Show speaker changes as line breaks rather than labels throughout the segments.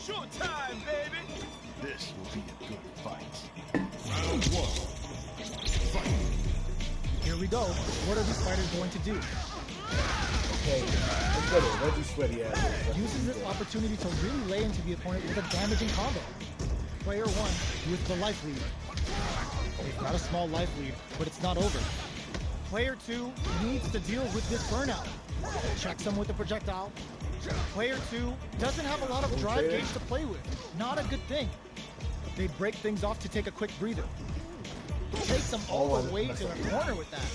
Showtime, baby!
This will be a good fight.
Round one. Fight.
Here we go. What are these fighters going to do?
Okay, let's get it. Reggie Sweaty ass.
Uses this opportunity to really lay into the opponent with a damaging combo. Player 1 with the life lead. They've got a small life lead, but it's not over. Player 2 needs to deal with this burnout. Checks him with the projectile. Player 2 doesn't have a lot of drive gauge to play with. Not a good thing. They break things off to take a quick breather. Takes them all the way to the corner with that.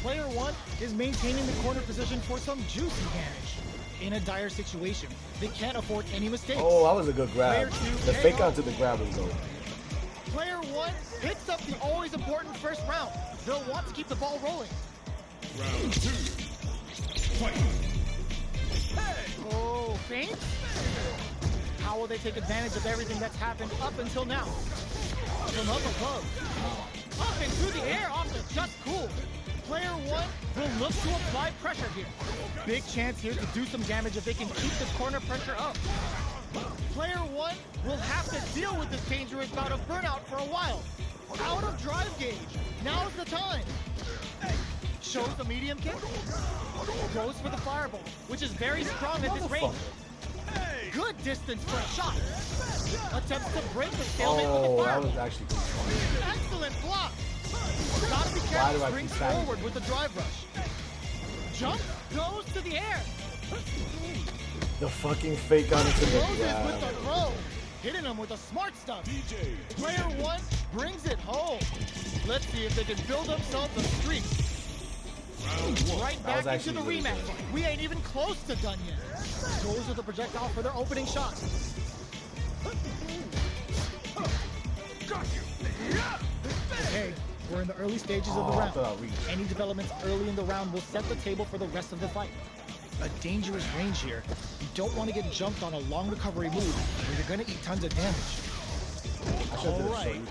Player 1 is maintaining the corner position for some juicy damage. In a dire situation, they can't afford any mistakes.
Oh, that was a good grab.
Player 2
The fake onto the grab was dope.
Player 1 picks up the always important first round. They'll want to keep the ball rolling.
Round two. Fight.
Oh, feint? How will they take advantage of everything that's happened up until now? From up above. Up and through the air off the just cool. Player 1 will look to apply pressure here. Big chance here to do some damage if they can keep the corner pressure up. Player 1 will have to deal with this dangerous bout of burnout for a while. Out of drive gauge. Now's the time. Shows the medium kick. Goes for the fireball, which is very strong at this range. Good distance for a shot. Attempts to break the stalemate with the
Oh, that
fireball.
was actually pretty funny.
Excellent block. Gotta be
Why
careful.
do I
Springs
keep timing?
forward with the drive rush. Jump goes to the air.
The fucking fake onto the
Closes with
grab.
the throw. Hitting him with the smart stuff.
DJ.
Player 1 brings it home. Let's see if they can build themselves a streak.
Round one.
Right
That was
back into the
actually really
rematch.
good.
We ain't even close to done yet. Goes with the projectile for their opening shot.
Got you.
Okay, we're in the early stages of the
Oh, I
round.
thought I reached.
Any developments early in the round will set the table for the rest of the fight. A dangerous range here. You don't want to get jumped on a long recovery move where you're going to eat tons of damage.
I should have
All right.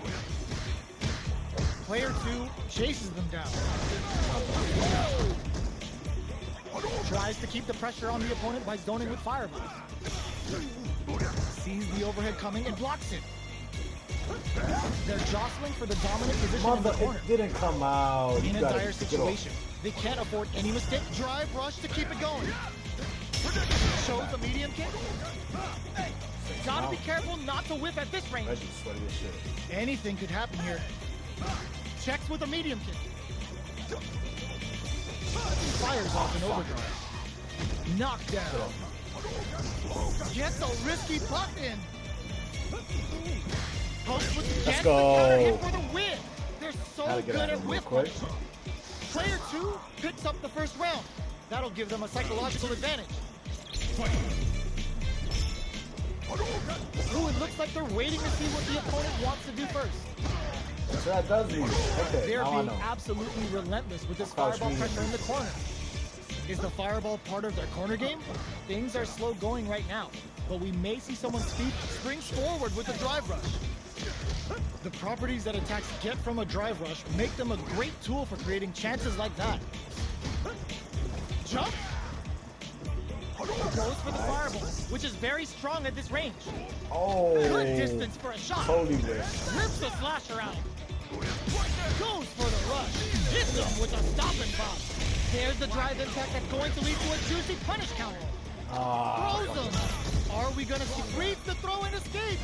Player 2 chases them down. Tries to keep the pressure on the opponent by zoning with fireballs. Sees the overhead coming and blocks it. They're jostling for the dominant position in the
Mother,
corner.
it didn't come out.
In
You
a
gotta
dire
get off.
situation, they can't afford any mistake. Drive rush to keep it going. Shows the medium kick. Gotta be careful not to whiff at this range.
Reggie Sweaty as shit.
Anything could happen here. Checks with a medium kick. Fires off an overdrive. Knockdown. Gets a risky puck in. Pokes with the
Let's
counter
go.
hit for the win. They're so
Gotta get
good
out
at
of here
whiff
real quick.
punishment. Player 2 picks up the first round. That'll give them a psychological advantage. Ooh, it looks like they're waiting to see what the opponent wants to do first.
So that does you. Okay,
They're
now I
being
know.
absolutely relentless with this
Crouch
fireball
medium.
pressure in the corner. Is the fireball part of their corner game? Things are slow going right now, but we may see someone springs forward with a drive rush. The properties that attacks get from a drive rush make them a great tool for creating chances like that. Jump! Goes for the fireball, which is very strong at this range.
Oh,
Good distance for a shot.
totally missed.
Rips the slasher out. Goes for the rush. Hits him with a stop and pop. There's the drive impact that's going to lead to a juicy punish counter. Throws him. Are we going to see reads the throw and escape?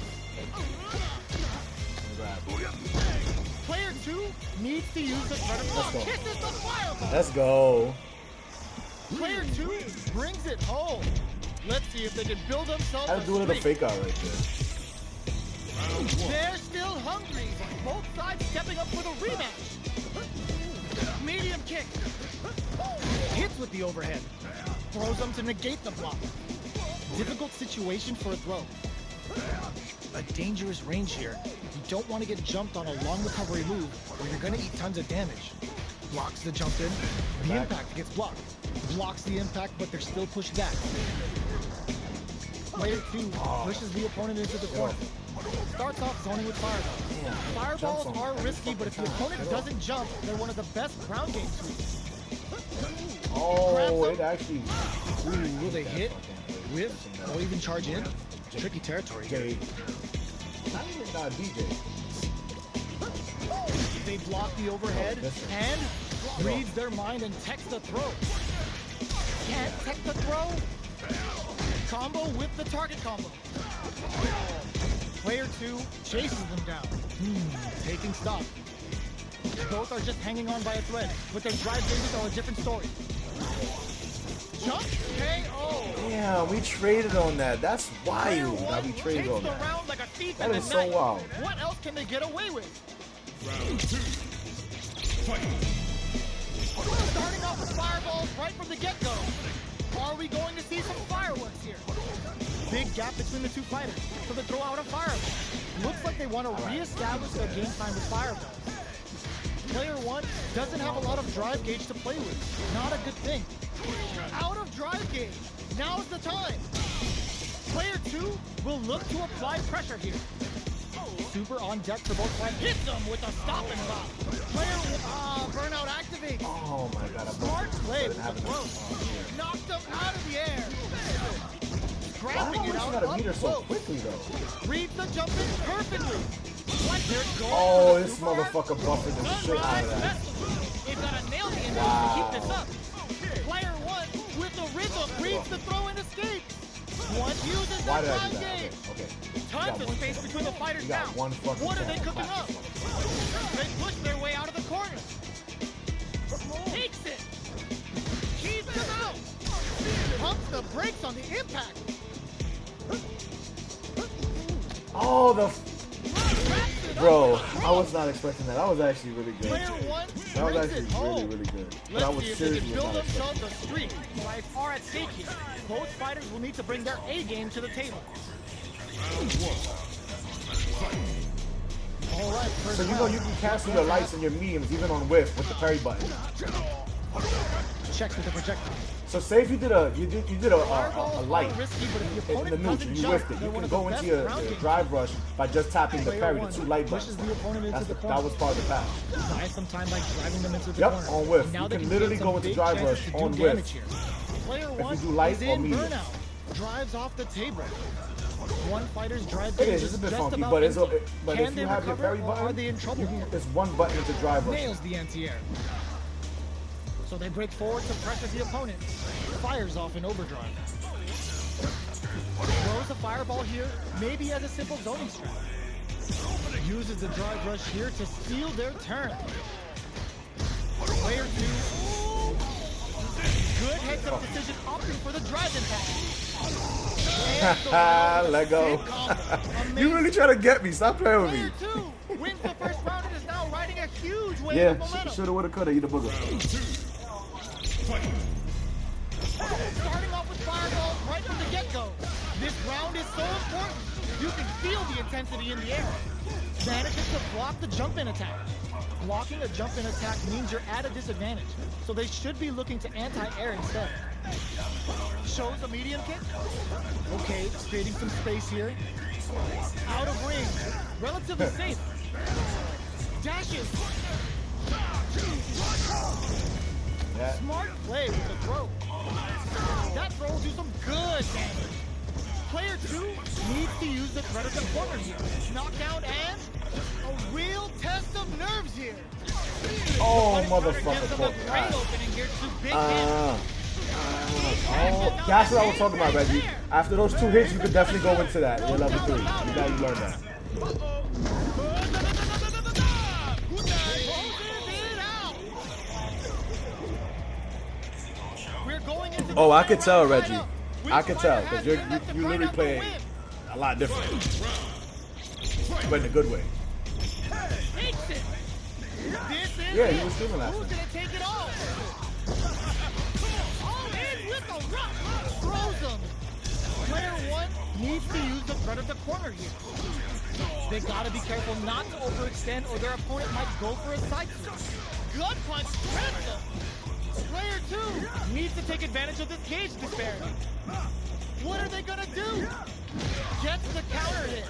Player 2 needs to use the threat of block.
go.
Kisses the fireball.
Let's go.
Player 2 brings it home. Let's see if they can build themselves
I was doing
a
the
streak.
fake out right there.
They're still hungry. Both sides stepping up for the rematch. Medium kick. Hits with the overhead. Throws them to negate the block. Difficult situation for a throw. A dangerous range here. You don't want to get jumped on a long recovery move where you're going to eat tons of damage. Blocks the jump in. The impact gets blocked. Blocks the impact, but they're still pushed back. Player 2 pushes the opponent into the corner. Starts off zoning with fireballs. Fireballs
Jumps on
are
him.
risky, but if the opponent doesn't jump, they're one of the best ground game tools.
Oh,
Grabs
it actually.
Will they hit, whiff, or even charge in? Tricky territory.
Jay. Not even DJ.
They block the overhead
Oh, this is-
and reads their mind and techs the throw. Can't tech the throw. Combo with the target combo. Player 2 chases them down. Taking stock. Both are just hanging on by a thread, but their drive bases are a different story. Jump KO.
Yeah, we traded on that. That's
Player
wild that we
1
traded
takes
on
the
that.
round like a thief
That
in
is
the
so
night.
wild.
What else can they get away with?
Round 2. Fight.
Starting off with fireballs right from the get-go. Are we going to see some fireworks here? Big gap between the two fighters, so they throw out a fireball. Looks like they want to reestablish their game time with fireballs. Player 1 doesn't have a lot of drive gauge to play with. Not a good thing. Out of drive gauge. Now's the time. Player 2 will look to apply pressure here. Super on deck for both fighters. Hits them with a stop and pop. Player 1, burnout activates.
Oh my god, I
Smart play with the
happened.
throw. Knocked him out of the air.
Why
Grabbing
am
it
I
out
got to
up
meet her so
close.
quickly though?
Reads the jump in perfectly. What they're going
Oh,
for the
this
super hard.
motherfucker buffered the shit out
Sunrise
of that.
Festival. They've got to nail the end to keep this up. Player 1 with the rhythm reads the throw and escapes. One uses
Why
the
did I
drive
do that?
gauge.
Okay.
Tons of space between the fighters
You got
now.
one fucking
What are they
chance.
cooking up? They push their way out of the corner. Takes it. Keeps him out. Pumps the brakes on the impact.
Oh, the
Wraps it
bro,
up.
I was not expecting that. That was actually really good.
Player 1
That was
brings it
actually really,
home.
really good. But I
Let's
was
see if they
seriously
can build
not expecting.
themselves a streak. Lives are at stake here. Both fighters will need to bring their A game to the table.
Round 1. Fight.
All right, first
So you know
round.
you can cancel your lights and your mediums even on whiff with the parry button.
Checks with the projectile.
So say if you did a
Fireballs
light
are risky, but if the
in the
opponent
neutral,
doesn't
you
jump,
whiffed it.
they're
You
one
can
of the
go into
best
your
ground games.
drive rush by just tapping the
Player
parry,
one
the two light
pushes
buttons.
the opponent into the corner.
That was part of the pass.
Buy some time by driving them into the
Yep,
corner.
on whiff.
Now
You
they
can
gain
literally
some
go into
big
drive
chances
rush
to do
on
damage
whiff.
here. Player
you
1
do light
is
or
in
medium.
burnout. Drives off the table. One fighter's drive
It
gauge
is.
is
It's a bit
just
funky,
about
but it's
empty.
but
Can
if
they
you have your
recover,
parry
or are
button,
they in trouble
you
here?
can, it's one button into drive rush.
Nails the anti-air. So they break forward to pressure the opponent. Fires off in overdrive. Throws a fireball here, maybe as a simple zoning strat. Uses the drive rush here to steal their turn. Player 2. Good heads-up decision, opting for the drive impact. And the round
Let go.
sick combo.
You really trying to get me? Stop playing with me.
Player 2 wins the first round and is now riding a huge wave
Yeah,
of momentum.
shoulda, woulda, coulda. Eat a booger.
Round 2. Fight.
Starting off with fireballs right from the get-go. This round is so important. You can feel the intensity in the air. Manages to block the jump-in attack. Blocking a jump-in attack means you're at a disadvantage, so they should be looking to anti-air instead. Shows a medium kick. Okay, creating some space here. Out of range. Relatively safe. Dashes.
Yeah.
Smart play with the throw. That throw will do some good damage. Player 2 needs to use the predator corner here. Knockdown and a real test of nerves here.
Oh,
Gives them a
motherfucker.
great opening here to big hits.
Oh, that's what I was talking about, Reggie. After those two hits, you could definitely go into that. You're level 3. You gotta learn that. Oh, I could tell, Reggie. I could tell, because you literally play a lot different. But in a good way. Yeah, he was streaming last
Who's
night.
gonna take it all? All in with the rock. Throws him. Player 1 needs to use the predator corner here. They gotta be careful not to overextend or their opponent might go for a side switch. Gut punch spreads them. Player 2 needs to take advantage of this gauge disparity. What are they gonna do? Gets the counter hit.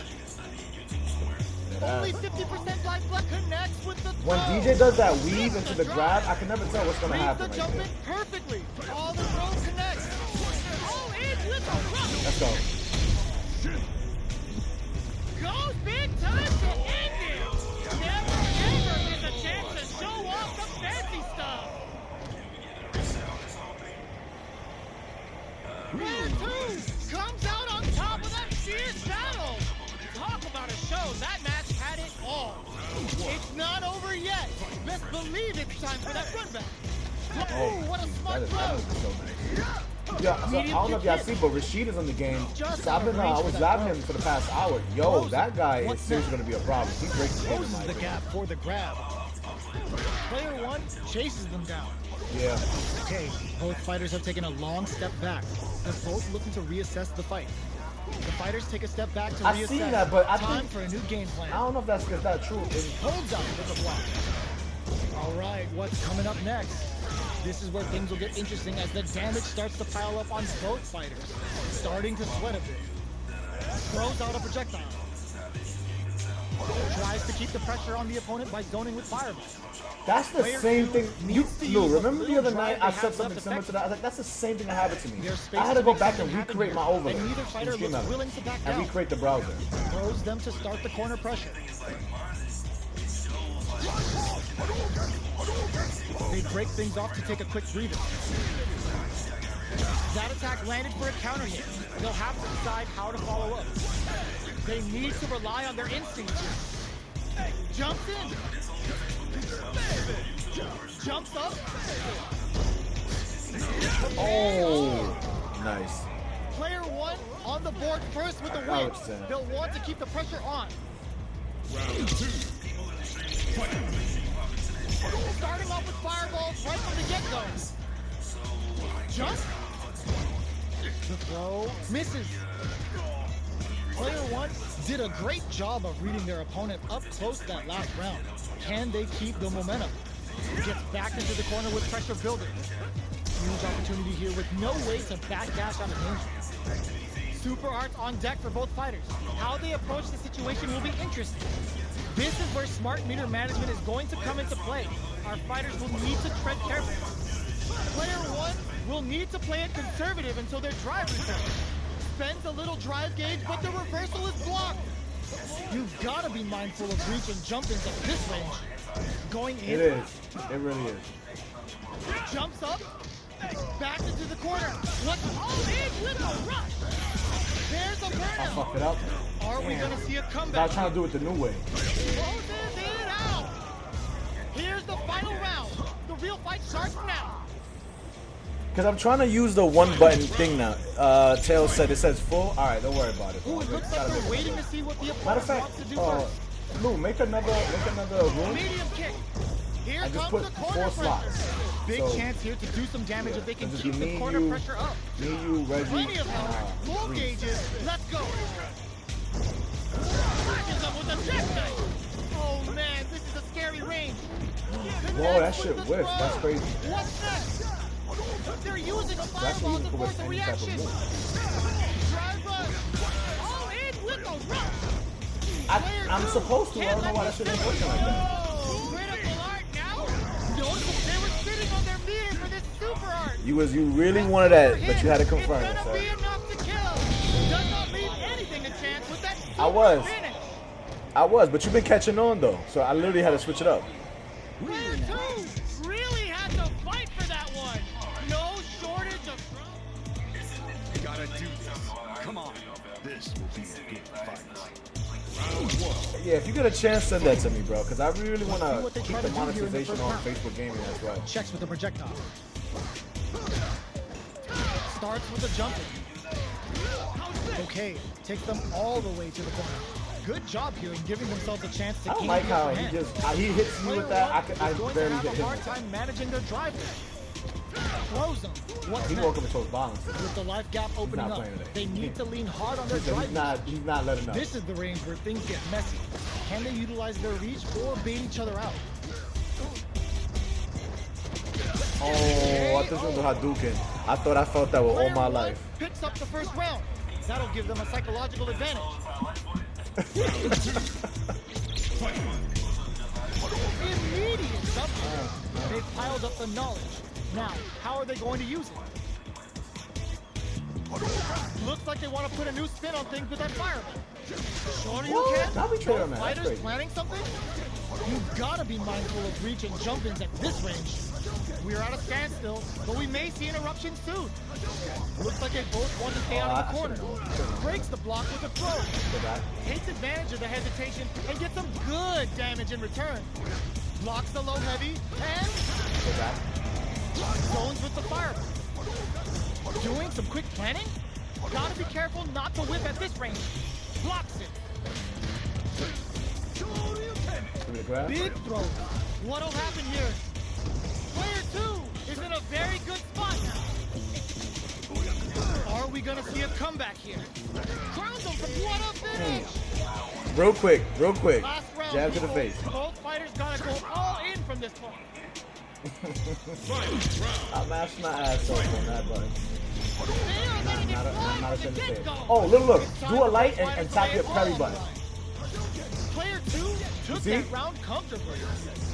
Only 50% life left connects with the throw.
When DJ does that weave into the grab, I can never tell what's gonna
Reads
happen
the
right
jump
there.
in perfectly. All the throws connect. All in with a rock.
Let's go.
Player 2 comes out on top of that fierce battle. Talk about a show. That match had it all. It's not over yet. Best believe it's time for that run back. Oh, what a smart
That
throw.
is so nice. Yeah, so I don't know if y'all see, but Rashid is in the game.
Just
So I've been, I was driving him for the past hour. Yo, that guy is
What's
seriously
that?
going to be a problem. He breaks the game in
Closes
my
the
opinion.
gap for the grab. Player 1 chases them down.
Yeah.
Okay, both fighters have taken a long step back. They're both looking to reassess the fight. The fighters take a step back to
I've
reassess.
seen that, but I
Time
think-
for a new game plan.
I don't know if that's true.
Holds up with a block. All right, what's coming up next? This is where things will get interesting as the damage starts to pile up on both fighters. Starting to sweat a bit. Throws out a projectile. Tries to keep the pressure on the opponent by zoning with fireball.
That's the
Player
same
two
thing.
needs to
Lou,
use
remember
a
the other
little
night
drive
I
they
said
have
something
left
similar to that? I was like, that's the same thing that happened to me.
There's space
I had to
to
go
make
back and
something happen
recreate
here,
my overlay.
and neither fighter
in Stream
looks
Element.
willing to back
And
down.
recreate the browser.
Throws them to start the corner pressure. They break things off to take a quick breather. That attack landed for a counter hit. They'll have to decide how to follow up. They need to rely on their instincts here. Jumps in. Jumps up.
Oh, nice.
Player 1 on the board first with the
I
win.
was saying.
They'll want to keep the pressure on.
Round 2. Fight.
Starting off with fireballs right from the get-go. Jump. The throw misses. Player 1 did a great job of reading their opponent up close that last round. Can they keep the momentum? Gets back into the corner with pressure building. Huge opportunity here with no way to backdash out of danger. Super arts on deck for both fighters. How they approach the situation will be interesting. This is where smart meter management is going to come into play. Our fighters will need to tread carefully. Player 1 will need to play it conservative until their drive returns. Spends a little drive gauge, but the reversal is blocked. You've got to be mindful of reach and jump-ins at this range. Going in.
It is. It really is.
Jumps up. Back into the corner. What's all in with a rush? There's a
I
burnout.
fucked it up.
Are we
Damn.
going to see a
I
comeback?
was trying to do it the new way.
Closes it out. Here's the final round. The real fight starts now.
Because I'm trying to use the one button thing now. Tails said it says full. All right, don't worry about it.
Ooh, it looks like they're waiting to see what the
Matter
opponent
of fact,
wants to do first.
Lou, make another room.
Medium kick. Here
I just
comes
put
the corner
4
pressure.
slots.
Big
So,
chance here to do some damage if they can
It'll
keep
just be
the
me,
corner
you,
pressure up.
Me, you, Reggie.
Plenty of health. Full
Reese.
gauges. Let's go. Cracking them with a jackknife. Oh man, this is a scary range.
Whoa, that shit whiffed. That's crazy.
What's next? They're using a
That's
fireball
even
to
for
force a
any type of
reaction.
move.
Drive rush. All in with a rush.
I'm supposed to. I don't know why that shit ain't working like that.
Oh, critical art now. Notice they were sitting on their meter for this super art.
You really wanted that, but you had to confirm it,
It's gonna be
sir.
enough to kill. Does not leave anything a chance with that super
I was.
finish.
I was, but you've been catching on though, so I literally had to switch it up.
Player 2 really had to fight for that one. No shortage of.
Gotta do this. Come on. This will be a good fight.
Round 1.
Yeah, if you get a chance, send that to me, bro, because I really want
see what
to
they
keep
try
the
to do here in the
monetization
first
on
round.
Facebook Gaming as well.
Checks with the projectile. Starts with a jumping. Okay, takes them all the way to the corner. Good job here in giving themselves a chance to
I don't
gain
like
the
how
upper
he
hand.
just he hits you
Player
with that.
one
I
is going
barely
to have
get
a
hit
hard
with that.
time managing their drive. Throws them. What's
He
next?
woke up and chose balance.
With the life gap opening
not
up,
playing today.
they need to lean hard on their
He's
drive.
not letting up.
This is the range where things get messy. Can they utilize their reach or bait each other out?
Oh, I thought you were Hadouken. I thought I felt that with all
Player
my
one
life.
picks up the first round. That'll give them a psychological advantage. Immediate jump. They've piled up the knowledge. Now, how are they going to use it? Looks like they want to put a new spin on things with that fireball. Sure you
What?
can.
Now we trade
Both
on that. That's
fighters
crazy.
planning something? You've got to be mindful of reach and jump-ins at this range. We're at a standstill, but we may see an eruption soon. Looks like they both want to stay out of the corner. Breaks the block with a throw. Takes advantage of the hesitation and gets some good damage in return. Blocks the low heavy and zones with the fireball. Doing some quick planning? Gotta be careful not to whip at this range. Blocks it. Big throw. What'll happen here? Player 2 is in a very good spot now. Are we gonna see a comeback here? Crowns him for what a finish!
Real quick.
Last round,
Jab to the
people.
face.
Both fighters gotta go all in from this point.
I mashed my ass off on that button.
They are letting it fly
Not a
from the
sense
get-go.
Oh, look.
It's time
Do a
for
light
both
and
fighters
tap
to
your
lay it
parry
all
button.
on the line. Player 2 took
See?
that round comfortably.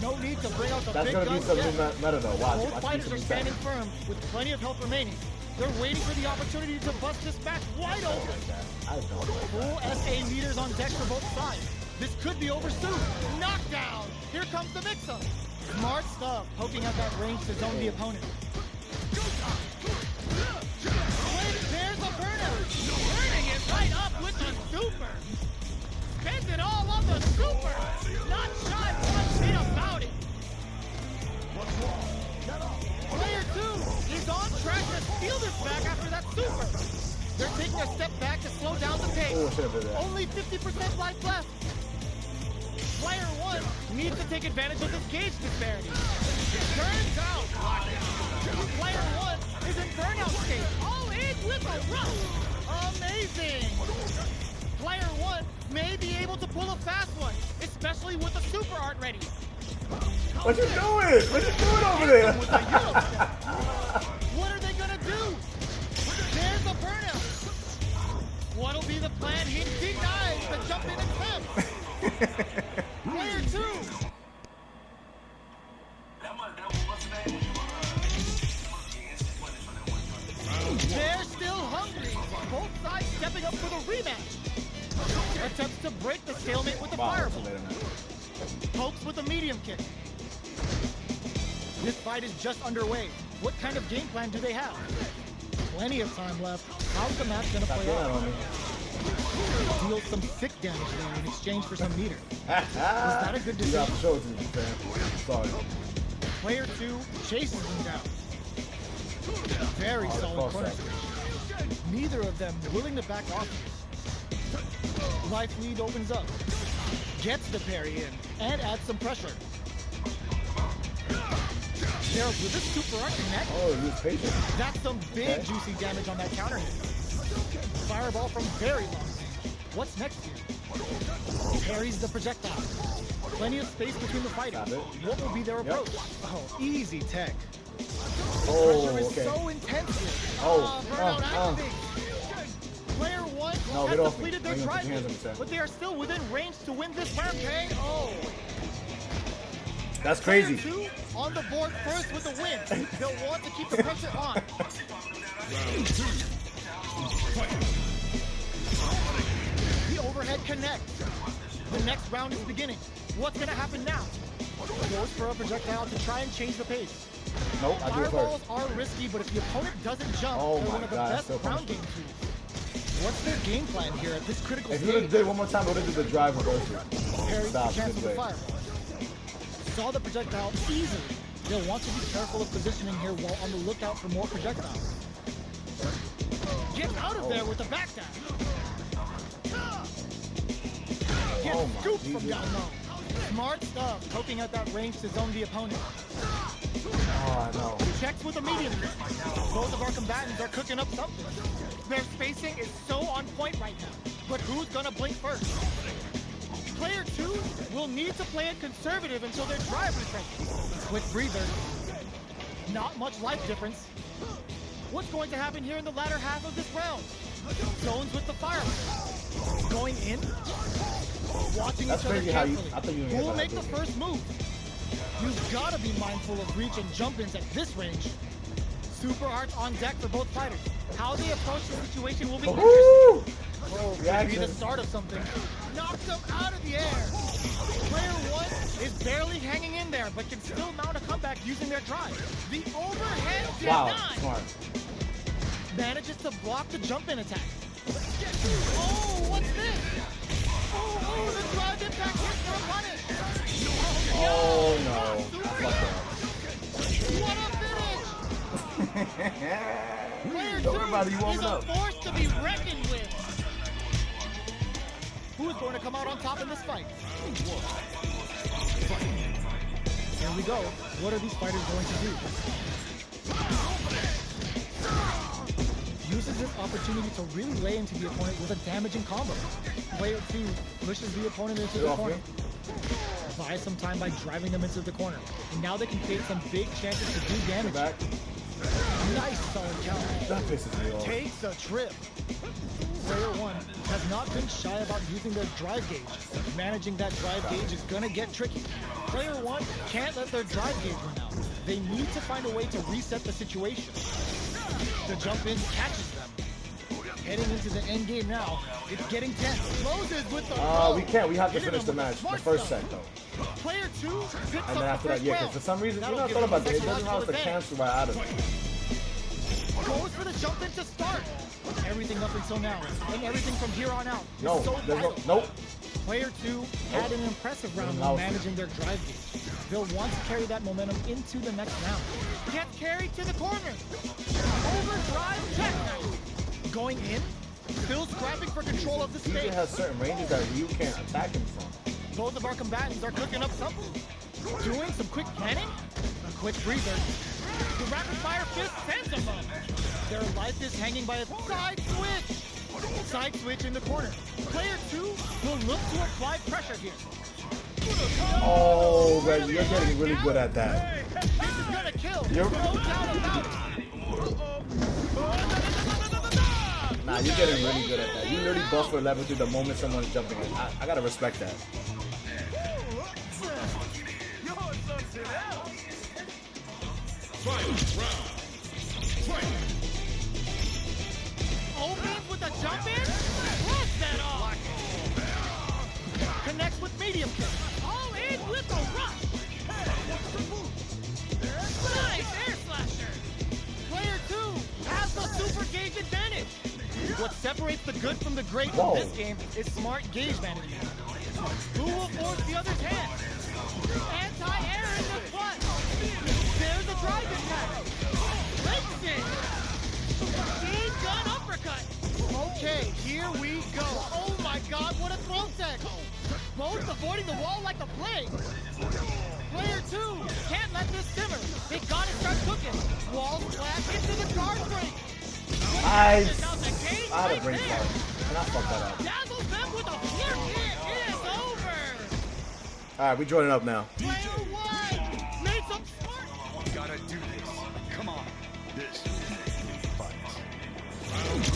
No need to bring out the
That's
big
gonna be
guns
some
yet.
new meta though. Watch.
Both
Watch
fighters
me
are
some
standing
new
firm with plenty of health remaining. They're waiting for the opportunity to bust this match wide open.
I don't know.
Full SA meters on deck for both sides. This could be over soon. Knockdown. Here comes the mix-up. Smart stuff, poking out that range to zone the opponent. There's a burnout. Turning it right up with the super. Spends it all on the super. Not shy one bit about it. Player 2 is on track to steal this back after that super. They're taking a step back to slow down the pace.
Oh, shit, that.
Only 50% life left. Player 1 needs to take advantage of this gauge disparity. Turns out, player 1 is in burnout state. All in with a rush. Amazing. Player 1 may be able to pull a fast one, especially with the super art ready.
What you doing? What you doing over there?
With the Euro step. What are they gonna do? There's a burnout. What'll be the plan? He denies the jump in attempt. Player 2. They're still hungry. Both sides stepping up for the rematch. Attempts to break the stalemate with the fireball. Pokes with a medium kick. This fight is just underway. What kind of game plan do they have? Plenty of time left. How's the match gonna play out? Deals some sick damage there in exchange for some meter. Is that a good
You got
decision?
to show it to me, fam. Sorry.
Player 2 chases him down. Very solid
false
corner
step.
switch. Neither of them willing to back off. Life lead opens up. Gets the parry in and adds some pressure. There, with this super art connect,
Oh, he was patient.
that's some big
Okay.
juicy damage on that counter hit. Fireball from very long range. What's next here? Parries the projectile. Plenty of space between the fighters.
Got it.
What will be their
Yep.
approach? Oh, easy tech.
Oh,
Pressure is
okay.
so intense here.
Oh,
Burnout activates. Player 1
No,
has
get off me.
depleted their
Bring your
drive,
hands on yourself.
but they are still within range to win this round. KO.
That's
Player
crazy.
2 on the board first with the win. They'll want to keep the pressure on. The overhead connects. The next round is beginning. What's gonna happen now? Goes for a projectile to try and change the pace.
Nope, I do it
Fireballs
first.
are risky, but if the opponent doesn't jump,
Oh
they're
my
one of the
God,
best
so
ground
punishable.
game tools. What's their game plan here at this critical
If you would have
stage?
did it one more time, I would have did the drive reversal.
Parries the
Stop,
chance
good
of the
way.
fireball. Saw the projectile easily. They'll want to be careful of positioning here while on the lookout for more projectiles. Gets out of there with the backdash. Gets
Oh my
scooped from
Jesus.
down low. Smart stuff, poking out that range to zone the opponent.
Oh, I know.
Checks with a medium kick. Both of our combatants are cooking up something. Their spacing is so on point right now. But who's gonna blink first? Player 2 will need to play it conservative until their drive refreshes. With breather, not much life difference. What's going to happen here in the latter half of this round? Zones with the fire. Going in. Watching
That's
each other
crazy how you-
carefully.
I thought you
Who
knew
will
about
make the
that.
first move? You've got to be mindful of reach and jump-ins at this range. Super arts on deck for both fighters. How they approach the situation will be interesting.
Woohoo!
Oh, could be the
Reaction.
start of something. Knocks him out of the air. Player 1 is barely hanging in there, but can still mount a comeback using their drive. The overhead
Wow,
deny
smart.
manages to block the jump-in attack. Oh, what's this? Oh, the drive impact hits their opponent.
Oh no. I fucked
What a finish!
up.
Player
Don't worry about it,
two
you warming
is a
up.
force to be reckoned with. Who is going to come out on top in this fight? Here we go. What are these fighters going to do? Uses this opportunity to really lay into the opponent with a damaging combo. Player 2 pushes the opponent into the
Get off
corner.
me.
Buys some time by driving them into the corner. And now they can create some big chances to do damage.
Back.
Nice solid counter.
That pisses me off.
Takes a trip. Player 1 has not been shy about using their drive gauge. Managing that drive gauge is gonna get tricky. Player 1 can't let their drive gauge run out. They need to find a way to reset the situation. The jump in catches them. Heading into the end game now. It's getting tense. Moses with the
We can't. We have to
Hitting
finish the
them with
match. The
smart
first
stuff.
set, though.
Player 2 picks
And
up
then
the
after that,
first
yeah,
round.
because for some reason, you
That'll
know, I
give
thought
them
about
the
that. It doesn't have
psychological
to
advantage.
cancel right out of it.
Goes for the jump in to start. Everything up until now, and everything from here on out. is
No,
so
there's no,
vital.
nope.
Player 2 had an impressive round
Didn't
while
allow for it.
managing their drive gauge. They'll want to carry that momentum into the next round. Gets carried to the corner. Overdrive check. Going in, still scrapping for control of the
DJ
space.
has certain ranges that Ryu can't attack him from.
Both of our combatants are cooking up something. Doing some quick planning. A quick breather. The rapid fire fist sends them up. Their life is hanging by a side switch. Side switch in the corner. Player 2 will look to apply pressure here.
Oh, Reggie, you're getting really good at that.
This is gonna kill.
You're-
No doubt about it.
Nah, you're getting really good at that. You literally bust for level through the moment someone's jumping in. I gotta respect that.
Final round. Fight.
Opens with a jump in. Blows that off. Connects with medium kick. All in with a rush. Nice air slasher. Player 2 has the super gauge advantage. What separates the good from the great
Whoa.
in this game is smart gauge management. Who will force the other's hand? Anti-air in the butt. There's a drive attack. Breaks it. Speed gun uppercut. Okay, here we go. Oh my god, what a throw tech. Both avoiding the wall like a plague. Player 2 can't let this simmer. They gotta start cooking. Wall splash into the guard break.
Nice.
Out the cage
I had
right
a brain
there.
fart. And I fucked that up.
Dazzles them with a flip. It is over.
Alright, we joining up now.
Player 1 made some smart.
Gotta do this. Come on.
This will be a good fight. Round 1.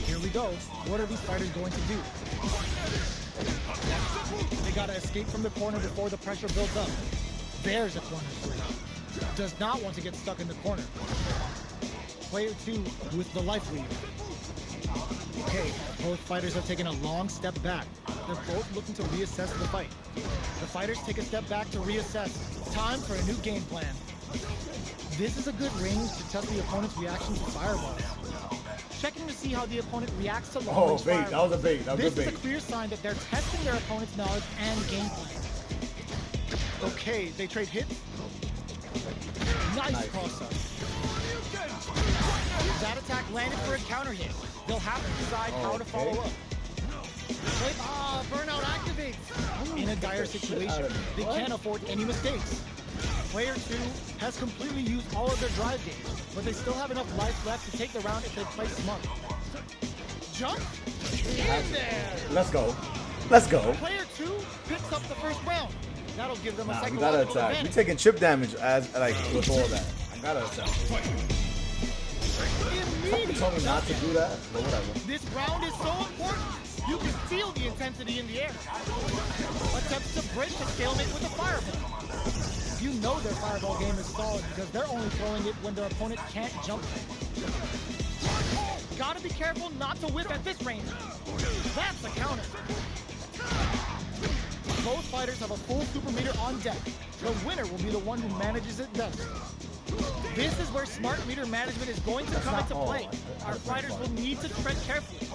Here we go. What are these fighters going to do? They gotta escape from the corner before the pressure builds up. There's a corner switch. Does not want to get stuck in the corner. Player 2 with the life lead. Okay, both fighters have taken a long step back. They're both looking to reassess the fight. The fighters take a step back to reassess. Time for a new game plan. This is a good range to test the opponent's reaction to fireballs. Checking to see how the opponent reacts to long
Oh,
range
bait. That
fireballs.
was a bait. That was
This
a
is a
bait.
clear sign that they're testing their opponent's knowledge and game plan. Okay, they trade hits. Nice
Nice.
cross-up. That attack landed for a counter hit. They'll have to decide how to
Okay.
follow up. Burnout activates. In a dire situation, they can't afford any mistakes. Player 2 has completely used all of their drive gauge, but they still have enough life left to take the round if they play smart. Jump in there.
Let's go. Let's go.
Player 2 picks up the first round. That'll give them a
Nah, we gotta
psychological
attack. We
advantage.
taking chip damage as like with all that. I gotta attack. Something told me not to do that, but whatever.
This round is so important. You can feel the intensity in the air. Attempts to break the stalemate with a fireball. You know their fireball game is solid because they're only throwing it when their opponent can't jump. Gotta be careful not to whip at this range. That's a counter. Both fighters have a full super meter on deck. The winner will be the one who manages it best. This is where smart meter management is going to come into play. Our fighters will need to tread carefully.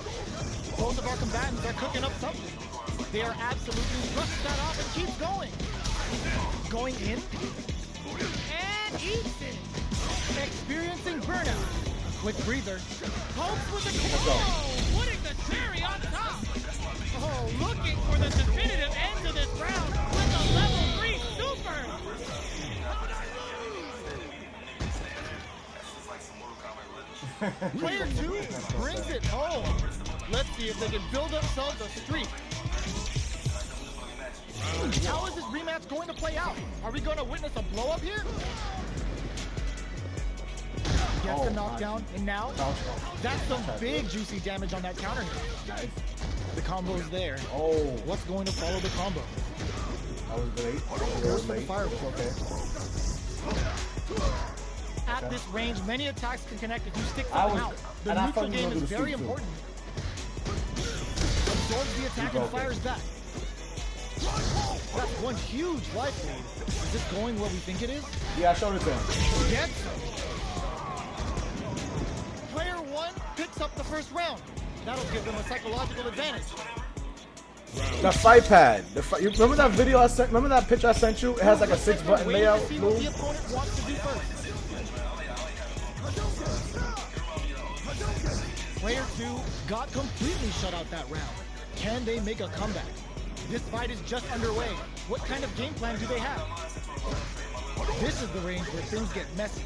Both of our combatants are cooking up something. They are absolutely brushed that off and keeps going. Going in and eats it. Experiencing burnout. Quick breather. Pokes with the claw. Putting the cherry on top. Oh, looking for the definitive end to this round with a level 3 super. Player 2 brings it home. Let's see if they can build themselves a streak. How is this rematch going to play out? Are we going to witness a blow up here? Gets the knockdown, and now that's some big juicy damage on that counter hit.
Nice.
The combo's there.
Oh,
What's going to follow the combo?
that was late.
Goes for the fireball.
Okay.
At this range, many attacks can connect if you stick
I
something
was-
out. The
and I
neutral
thought you
game
were
is
gonna do
very
sweep too.
important. Absorbs the attack and
broke it.
fires back. That's one huge life lead. Is this going where we think it is?
Yeah, I showed it to him.
Gets him. Player 1 picks up the first round. That'll give them a psychological advantage.
The fight pad. You remember that video I sent? Remember that picture I sent you? It has like a 6-button
Waiting
layout
to see what the
move.
opponent wants to do first. Player 2 got completely shut out that round. Can they make a comeback? This fight is just underway. What kind of game plan do they have? This is the range where things get messy.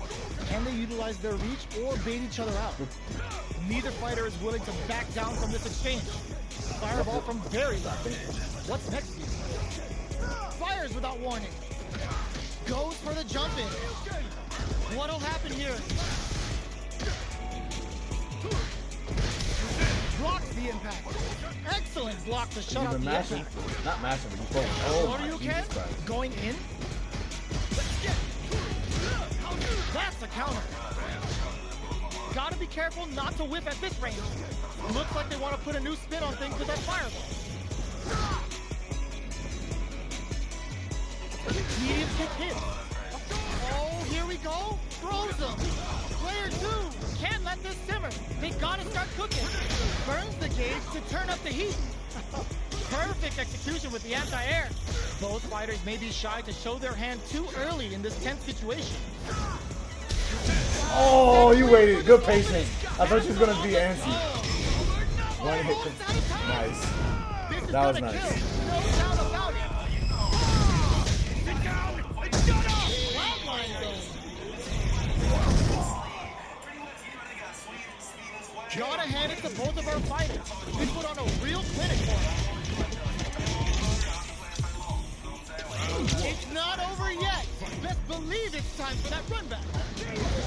Can they utilize their reach or bait each other out? Neither fighter is willing to back down from this exchange. Fireball from very left. What's next here? Fires without warning. Goes for the jump in. What'll happen here? Blocks the impact. Excellent block to shut out
Even
the
mashing.
impact.
Not mashing, but you focus. Oh,
What
my
do you
Jesus
can?
Christ.
Going in? That's a counter. Gotta be careful not to whiff at this range. Looks like they want to put a new spin on things with that fireball. Medium kick hit. Oh, here we go. Throws them. Player 2 can't let this simmer. They gotta start cooking. Burns the gauge to turn up the heat. Perfect execution with the anti-air. Both fighters may be shy to show their hand too early in this tense situation.
Oh, you waited. Good patience. I thought you was going to be antsy. One hit. Nice.
This is
That was
gonna
nice.
kill. No doubt about it. Flatline zone. Gotta hand it to both of our fighters. They put on a real clinic for us. It's not over yet. Best believe it's time for that run back.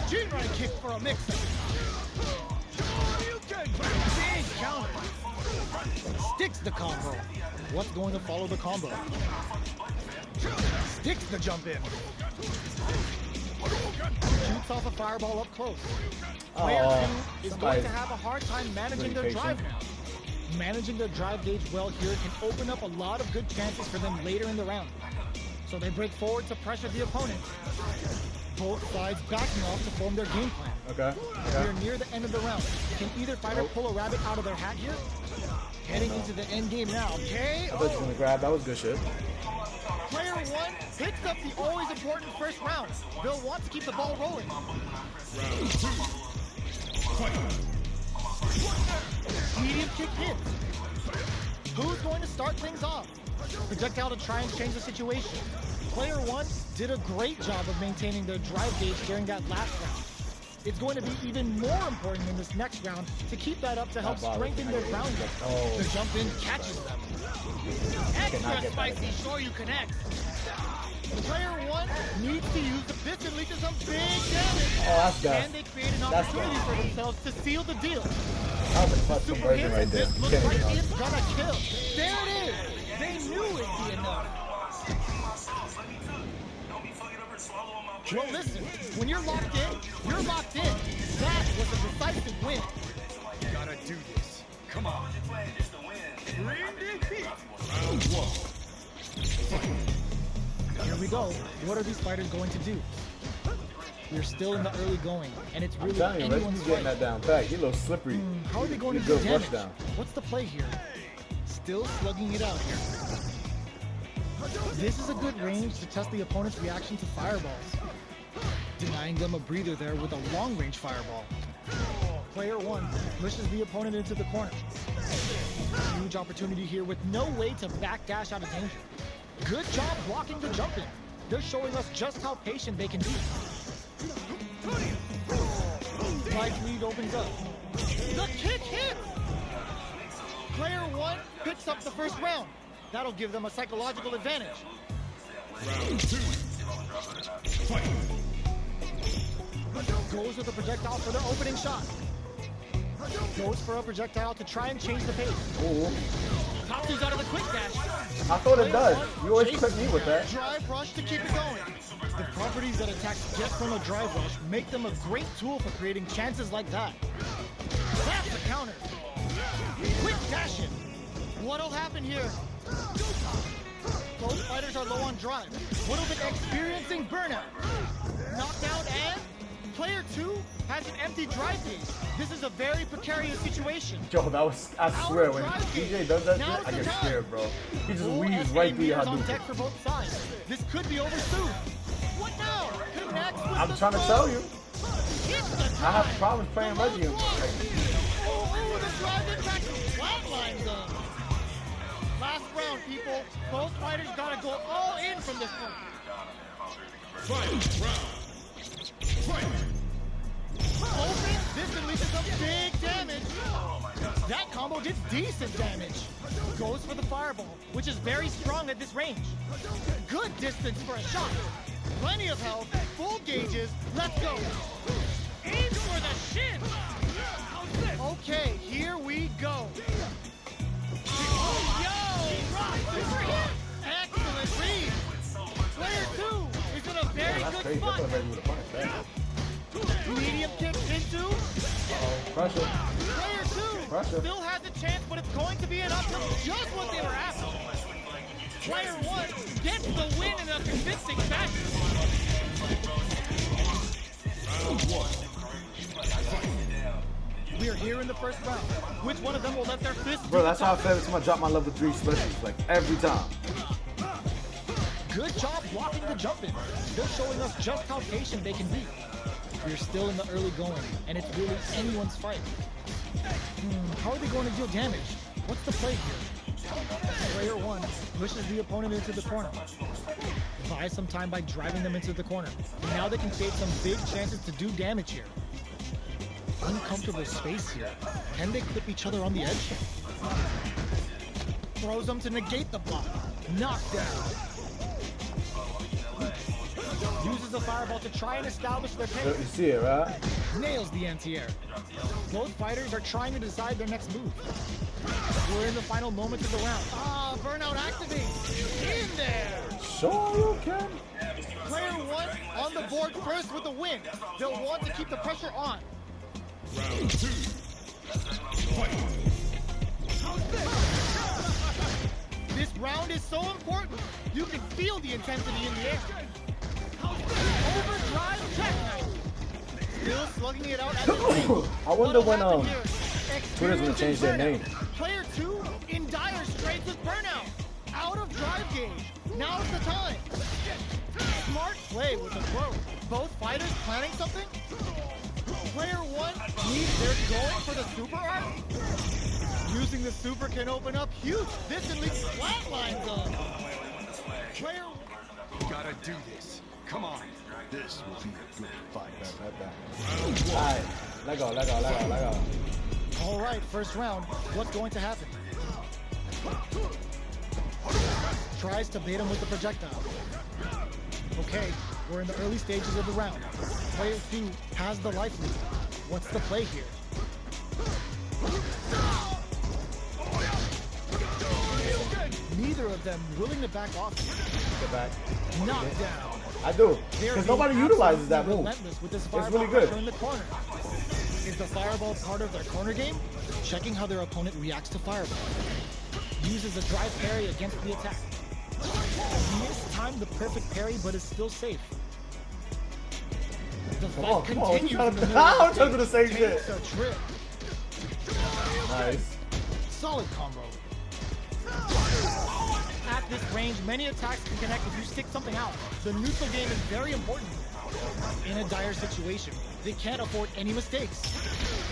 Jinrai kick for a mix-up. Big counter. Sticks the combo. What's going to follow the combo? Sticks the jump in. Shoots off a fireball up close. Player 2 is going to have a hard time managing their drive now. Managing their drive gauge well here can open up a lot of good chances for them later in the round. So they break forward to pressure the opponent. Both sides backing off to form their game plan.
Okay.
We're near the end of the round. Can either fighter pull a rabbit out of their hat here? Heading into the end game now.
I thought you were going to grab. That was good shit.
Player 1 picks up the always important first round. They'll want to keep the ball rolling. Medium kick hits. Who's going to start things off? Projectile to try and change the situation. Player 1 did a great job of maintaining their drive gauge during that last round. It's going to be even more important in this next round to keep that up to help strengthen their ground game.
Oh.
The jump in catches them. Extra spicy, sure you connect. Player 1 needs to use the pitch and lead to some big damage.
Oh, that's good.
Can they create an opportunity for themselves to seal the deal?
That was a clutch
Super
conversion
hit,
right there.
this
You
looks
can't
like
even
it's gonna kill. There it is. They knew it'd be enough. Well, listen, when you're locked in, you're locked in. That was a decisive win.
You gotta do this. Come on. Bring the heat. Round 1.
So, what are these fighters going to do? We're still in the early going, and it's
I'm
really
telling you, Reggie's
anyone's
getting
fight.
that down pat. He a little slippery.
How are they going to
He
do
good rush
damage?
down.
What's the play here? Still slugging it out here. This is a good range to test the opponent's reaction to fireballs. Denying them a breather there with a long-range fireball. Player 1 pushes the opponent into the corner. Huge opportunity here with no way to backdash out of danger. Good job blocking the jump in. They're showing us just how patient they can be. Right lead opens up. The kick hits! Player 1 picks up the first round. That'll give them a psychological advantage.
Round 2. Fight.
Goes with a projectile for their opening shot. Goes for a projectile to try and change the pace.
Ooh.
Tatsu's out of the quick dash.
I thought it does. You always clip me with that.
Drive rush to keep it going. The properties that attacks get from a drive rush make them a great tool for creating chances like that. That's the counter. Quick dash in. What'll happen here? Both fighters are low on drive. What'll be experiencing burnout? Knockdown and player 2 has an empty drive gauge. This is a very precarious situation.
Yo, that was, I swear, when DJ does that shit, I get scared, bro. He just weaves right through your
on
Hadouken.
deck for both sides. This could be over soon. What now? Connects with
I'm
the
trying to
throw.
tell you.
Hits the
I have
drive.
problems playing
The low
Reggie.
block. Oh, the drive impact flatlines them. Last round, people. Both fighters gotta go all in from this point.
Final round. Fight.
Open, this unleashes some big damage. That combo did decent damage. Goes for the fireball, which is very strong at this range. Good distance for a shot. Plenty of health, full gauges. Let's go. Aim for the shin. Okay, here we go. Oh, yo, rock, super hit. Excellent read. Player 2 is in a very
That's
good
crazy.
spot.
That's Reggie with a punch, man.
Medium kick into.
Pressure.
Player 2
Pressure.
still has a chance, but it's going to be an uphill, just what they were after. Player 1 gets the win in a convincing fashion.
Round 1.
We are here in the first round. Which one of them will let their fist
Bro,
do
that's
the
how I
talk?
feel every time I drop my level 3 specials. Like, every time.
Good job blocking the jump in. They're showing us just how patient they can be. We're still in the early going, and it's really anyone's fight. How are they going to deal damage? What's the play here? Player 1 pushes the opponent into the corner. Buys some time by driving them into the corner. And now they can create some big chances to do damage here. Uncomfortable space here. Can they clip each other on the edge? Throws them to negate the block. Knockdown. Uses the fireball to try and establish their
You
pace.
see it, right?
Nails the anti-air. Both fighters are trying to decide their next move. We're in the final moments of the round. Ah, burnout activates. In there.
Sure you can.
Player 1 on the board first with the win. They'll want to keep the pressure on.
Round 2. Fight.
This round is so important. You can feel the intensity in the air. Overdrive jackknife. Still slugging it out at the ring.
I wonder when
What'll happen here?
Twitter's gonna change their name.
Player 2 in dire straits with burnout. Out of drive gauge. Now's the time. Smart play with the throw. Both fighters planning something. Player 1 needs they're going for the super art. Using the super can open up huge distantly flatlines them. Player
Gotta do this. Come on.
This will be a good fight.
Alright. Let go, let go, let go, let go.
All right, first round. What's going to happen? Tries to bait him with the projectile. Okay, we're in the early stages of the round. Player 2 has the life lead. What's the play here? Neither of them willing to back off.
Get back.
Knockdown.
I do.
They're
Because
being
nobody utilizes that
absolutely
move.
relentless with this
It's
fireball
really good.
pressure in the corner. Is the fireball part of their corner game? Checking how their opponent reacts to fireball. Uses a drive parry against the attack. Mistimed the perfect parry, but is still safe. The
Come
fight
on, come on. What you
continues
trying
in
to
the
do?
middle of
I'm trying to do the same
Takes
shit.
a trip.
Nice.
Solid combo. At this range, many attacks can connect if you stick something out. The neutral game is very important in a dire situation. They can't afford any mistakes.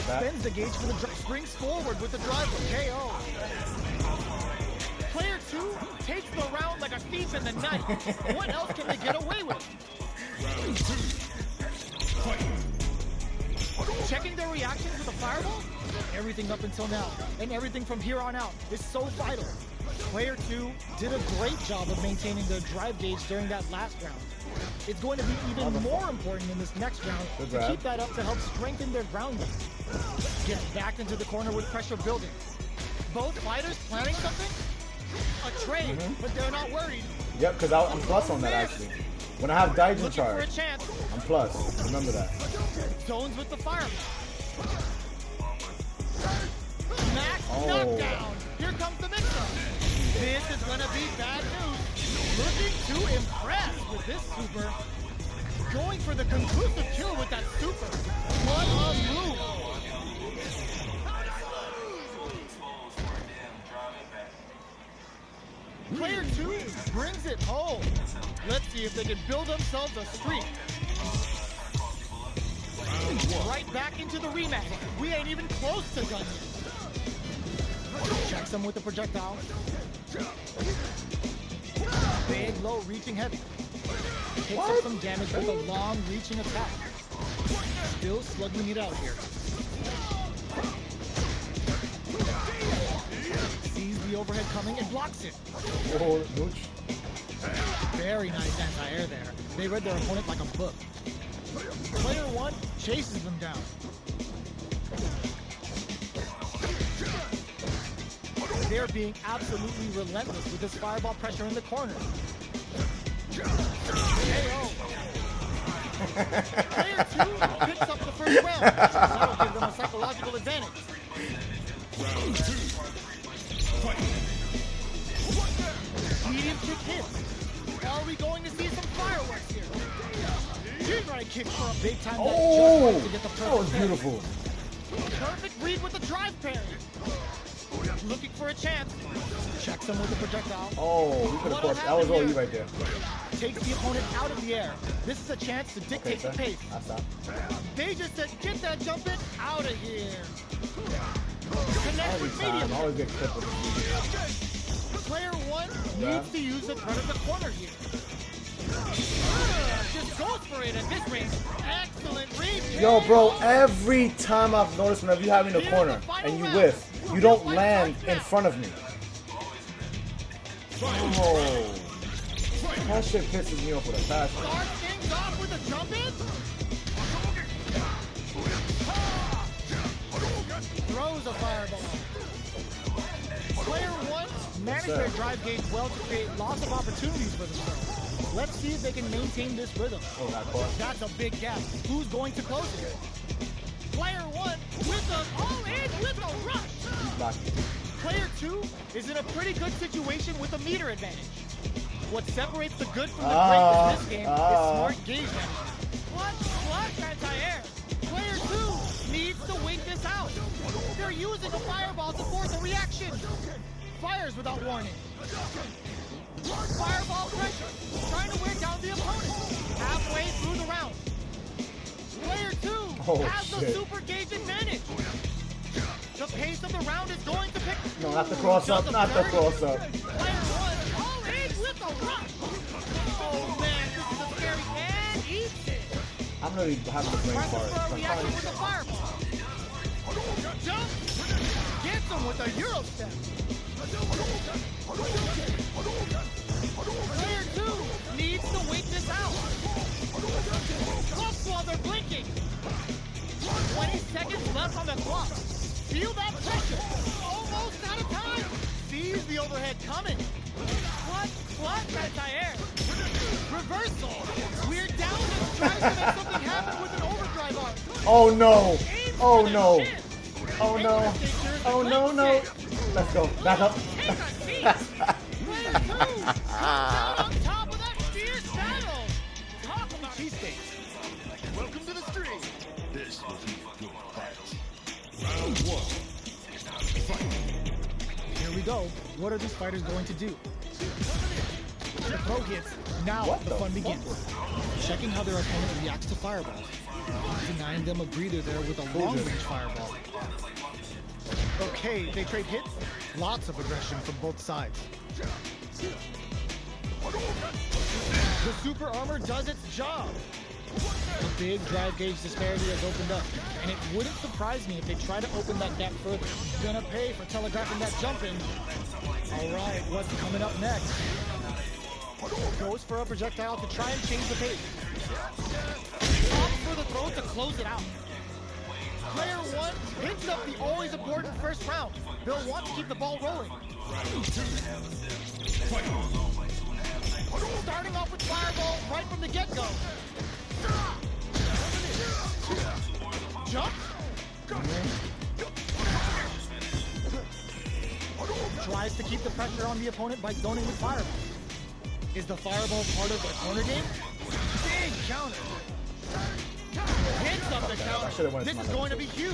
Spends the gauge for the drive, springs forward with the driver. KO. Player 2 takes the round like a thief in the night. What else can they get away with?
Round 2. Fight.
Checking their reactions with a fireball? Everything up until now, and everything from here on out is so vital. Player 2 did a great job of maintaining their drive gauge during that last round. It's going to be even more important in this next round to keep that up to help strengthen their ground game. Get backed into the corner with pressure building. Both fighters planning something? A trade, but they're not worried.
Yep, because I'm plus on that actually. When I have Daijin
Looking for a
charge,
chance.
I'm plus. Remember that.
Zones with the fire. Max
Oh.
knockdown. Here comes the mix-up. This is gonna be bad news. Looking to impress with this super. Going for the conclusive kill with that super. What a move. Player 2 brings it home. Let's see if they can build themselves a streak. Right back into the rematch. We ain't even close to done yet. Checks him with the projectile. Big low reaching heavy. Takes up some damage with a long reaching attack. Still slugging it out here. Sees the overhead coming and blocks it.
Whoa, nooch.
Very nice anti-air there. They read their opponent like a book. Player 1 chases them down. They're being absolutely relentless with this fireball pressure in the corner. KO. Player 2 picks up the first round. That'll give them a psychological advantage.
Round 2. Fight.
Medium kick hits. Are we going to see some fireworks here? Right kick for a big time.
Oh,
to get the
that was
perfect
beautiful.
Perfect read with the drive parry. Looking for a chance. Checks him with the projectile.
Oh, we could have caught. That was all you right there.
Takes the opponent out of the air. This is a chance to dictate the pace.
I stop.
They just said, get that jumping out of here. Connect
Every
with
time,
medium.
I always get clipped with it.
Player 1
Yeah.
needs to use the front of the corner here. Just goes for it at this range. Excellent read.
Yo, bro, every time I've noticed whenever you have me in the corner and you whiff, you don't land in front of me. Oh, that shit pisses me off with a passion.
Start things off with a jump in. Throws a fireball. Player 1 managed their drive gauge well to create lots of opportunities for themselves. Let's see if they can maintain this rhythm.
Oh, that caught.
That's a big gap. Who's going to close it? Player 1 with a all-in with a rush.
He's blocking.
Player 2 is in a pretty good situation with a meter advantage. What separates the good from the great in this game is smart gauge management. What anti-air? Player 2 needs to wait this out. They're using a fireball to force a reaction. Fires without warning. Fireball pressure, trying to wear down the opponent. Halfway through the round. Player 2 has the
shit.
super gauge advantage. The pace of the round is going to pick.
No, not the cross up, not the cross up.
Player 1 all in with a rush. Oh man, this is a scary and eats it.
I'm really having the brain
Presses
fart.
for a
I'm
reaction
trying
with a fireball. Jump. Gets him with a Euro step. Player 2 needs to wait this out. Plus while they're blinking. 20 seconds left on the clock. Feel that pressure. Almost out of time. Sees the overhead coming. What anti-air. Reversal. We're down and tries to make something happen with an overdrive arc.
Oh no!
Aims
Oh
for the
no!
chin.
Oh no! Oh no! No! Let's go. Back up.
Take a seat. Player 2 Out on top of that fierce battle. Talk about cheesesteaks.
Welcome to the stream. This will be a good fight. Round 1. Fight.
Here we go. What are these fighters going to do? The throw hits. Now
What
the
the
fun
fuck?
begins. Checking how their opponent reacts to fireballs. Denying them a breather there with a long-range fireball. Okay, they trade hits. Lots of aggression from both sides. The super armor does its job. A big drive gauge disparity has opened up, and it wouldn't surprise me if they try to open that gap further. Gonna pay for telegraphing that jump in. All right, what's coming up next? Goes for a projectile to try and change the pace. Opts for the throw to close it out. Player 1 hits up the always important first round. They'll want to keep the ball rolling. Starting off with fireball right from the get-go. Jump. Tries to keep the pressure on the opponent by zoning with fireball. Is the fireball part of their corner game? Big counter. Hits up the counter. This is going to be huge.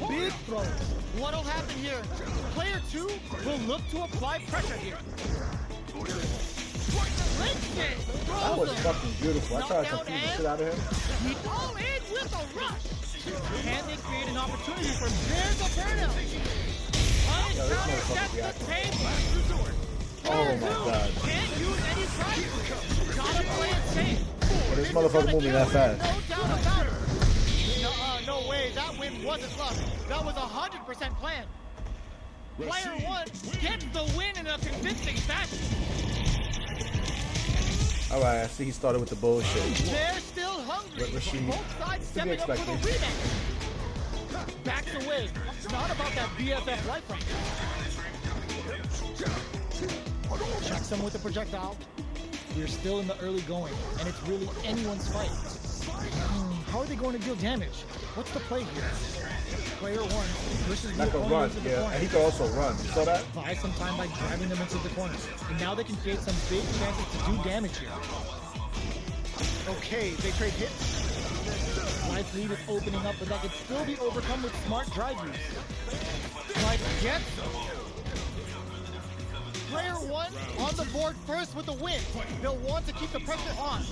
Big throw. What'll happen here? Player 2 will look to apply pressure here.
That was fucking beautiful. I tried to confuse the shit out of him.
He's all in with a rush. Can they create an opportunity for there's a burnout? Punish counter sets the table.
Oh my god.
Can't use any pressure. Gotta play it safe.
Well, this motherfucker moving that fast.
No doubt about it. No way. That win wasn't luck. That was 100% planned. Player 1 gets the win in a convincing fashion.
Alright, I see he started with the bullshit.
They're still hungry.
Rashid.
Both sides
To be
stepping up for the
expected.
rematch. Backs away. It's not about that BFF life right now. Checks him with a projectile. We're still in the early going, and it's really anyone's fight. How are they going to deal damage? What's the play here? Player 1 pushes the
Like a
opponent
run,
into the
yeah.
corner.
And he can also run. You saw that?
Buy some time by driving them into the corner. And now they can create some big chances to do damage here. Okay, they trade hits. Life lead is opening up, but that could still be overcome with smart drive use. Life gets them. Player 1 on the board first with the win. They'll want to keep the pressure on.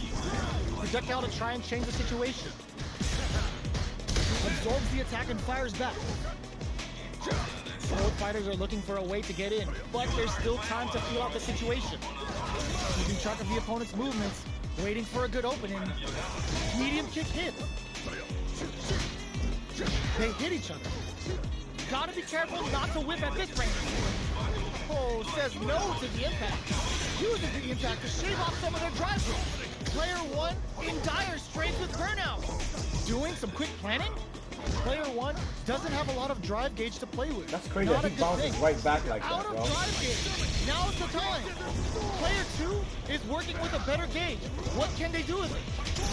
Projectile to try and change the situation. Absorbs the attack and fires back. Both fighters are looking for a way to get in, but there's still time to feel out the situation. Keeping track of the opponent's movements, waiting for a good opening. Medium kick hit. They hit each other. Gotta be careful not to whip at this range. Oh, says no to the impact. Uses the impact to shave off some of their drive through. Player 1 in dire straits with burnout. Doing some quick planning? Player 1 doesn't have a lot of drive gauge to play with.
That's crazy.
Not
He
a good
bounces
thing.
right back like
Out
that,
of
bro.
drive gauge. Now is the time. Player 2 is working with a better gauge. What can they do with it?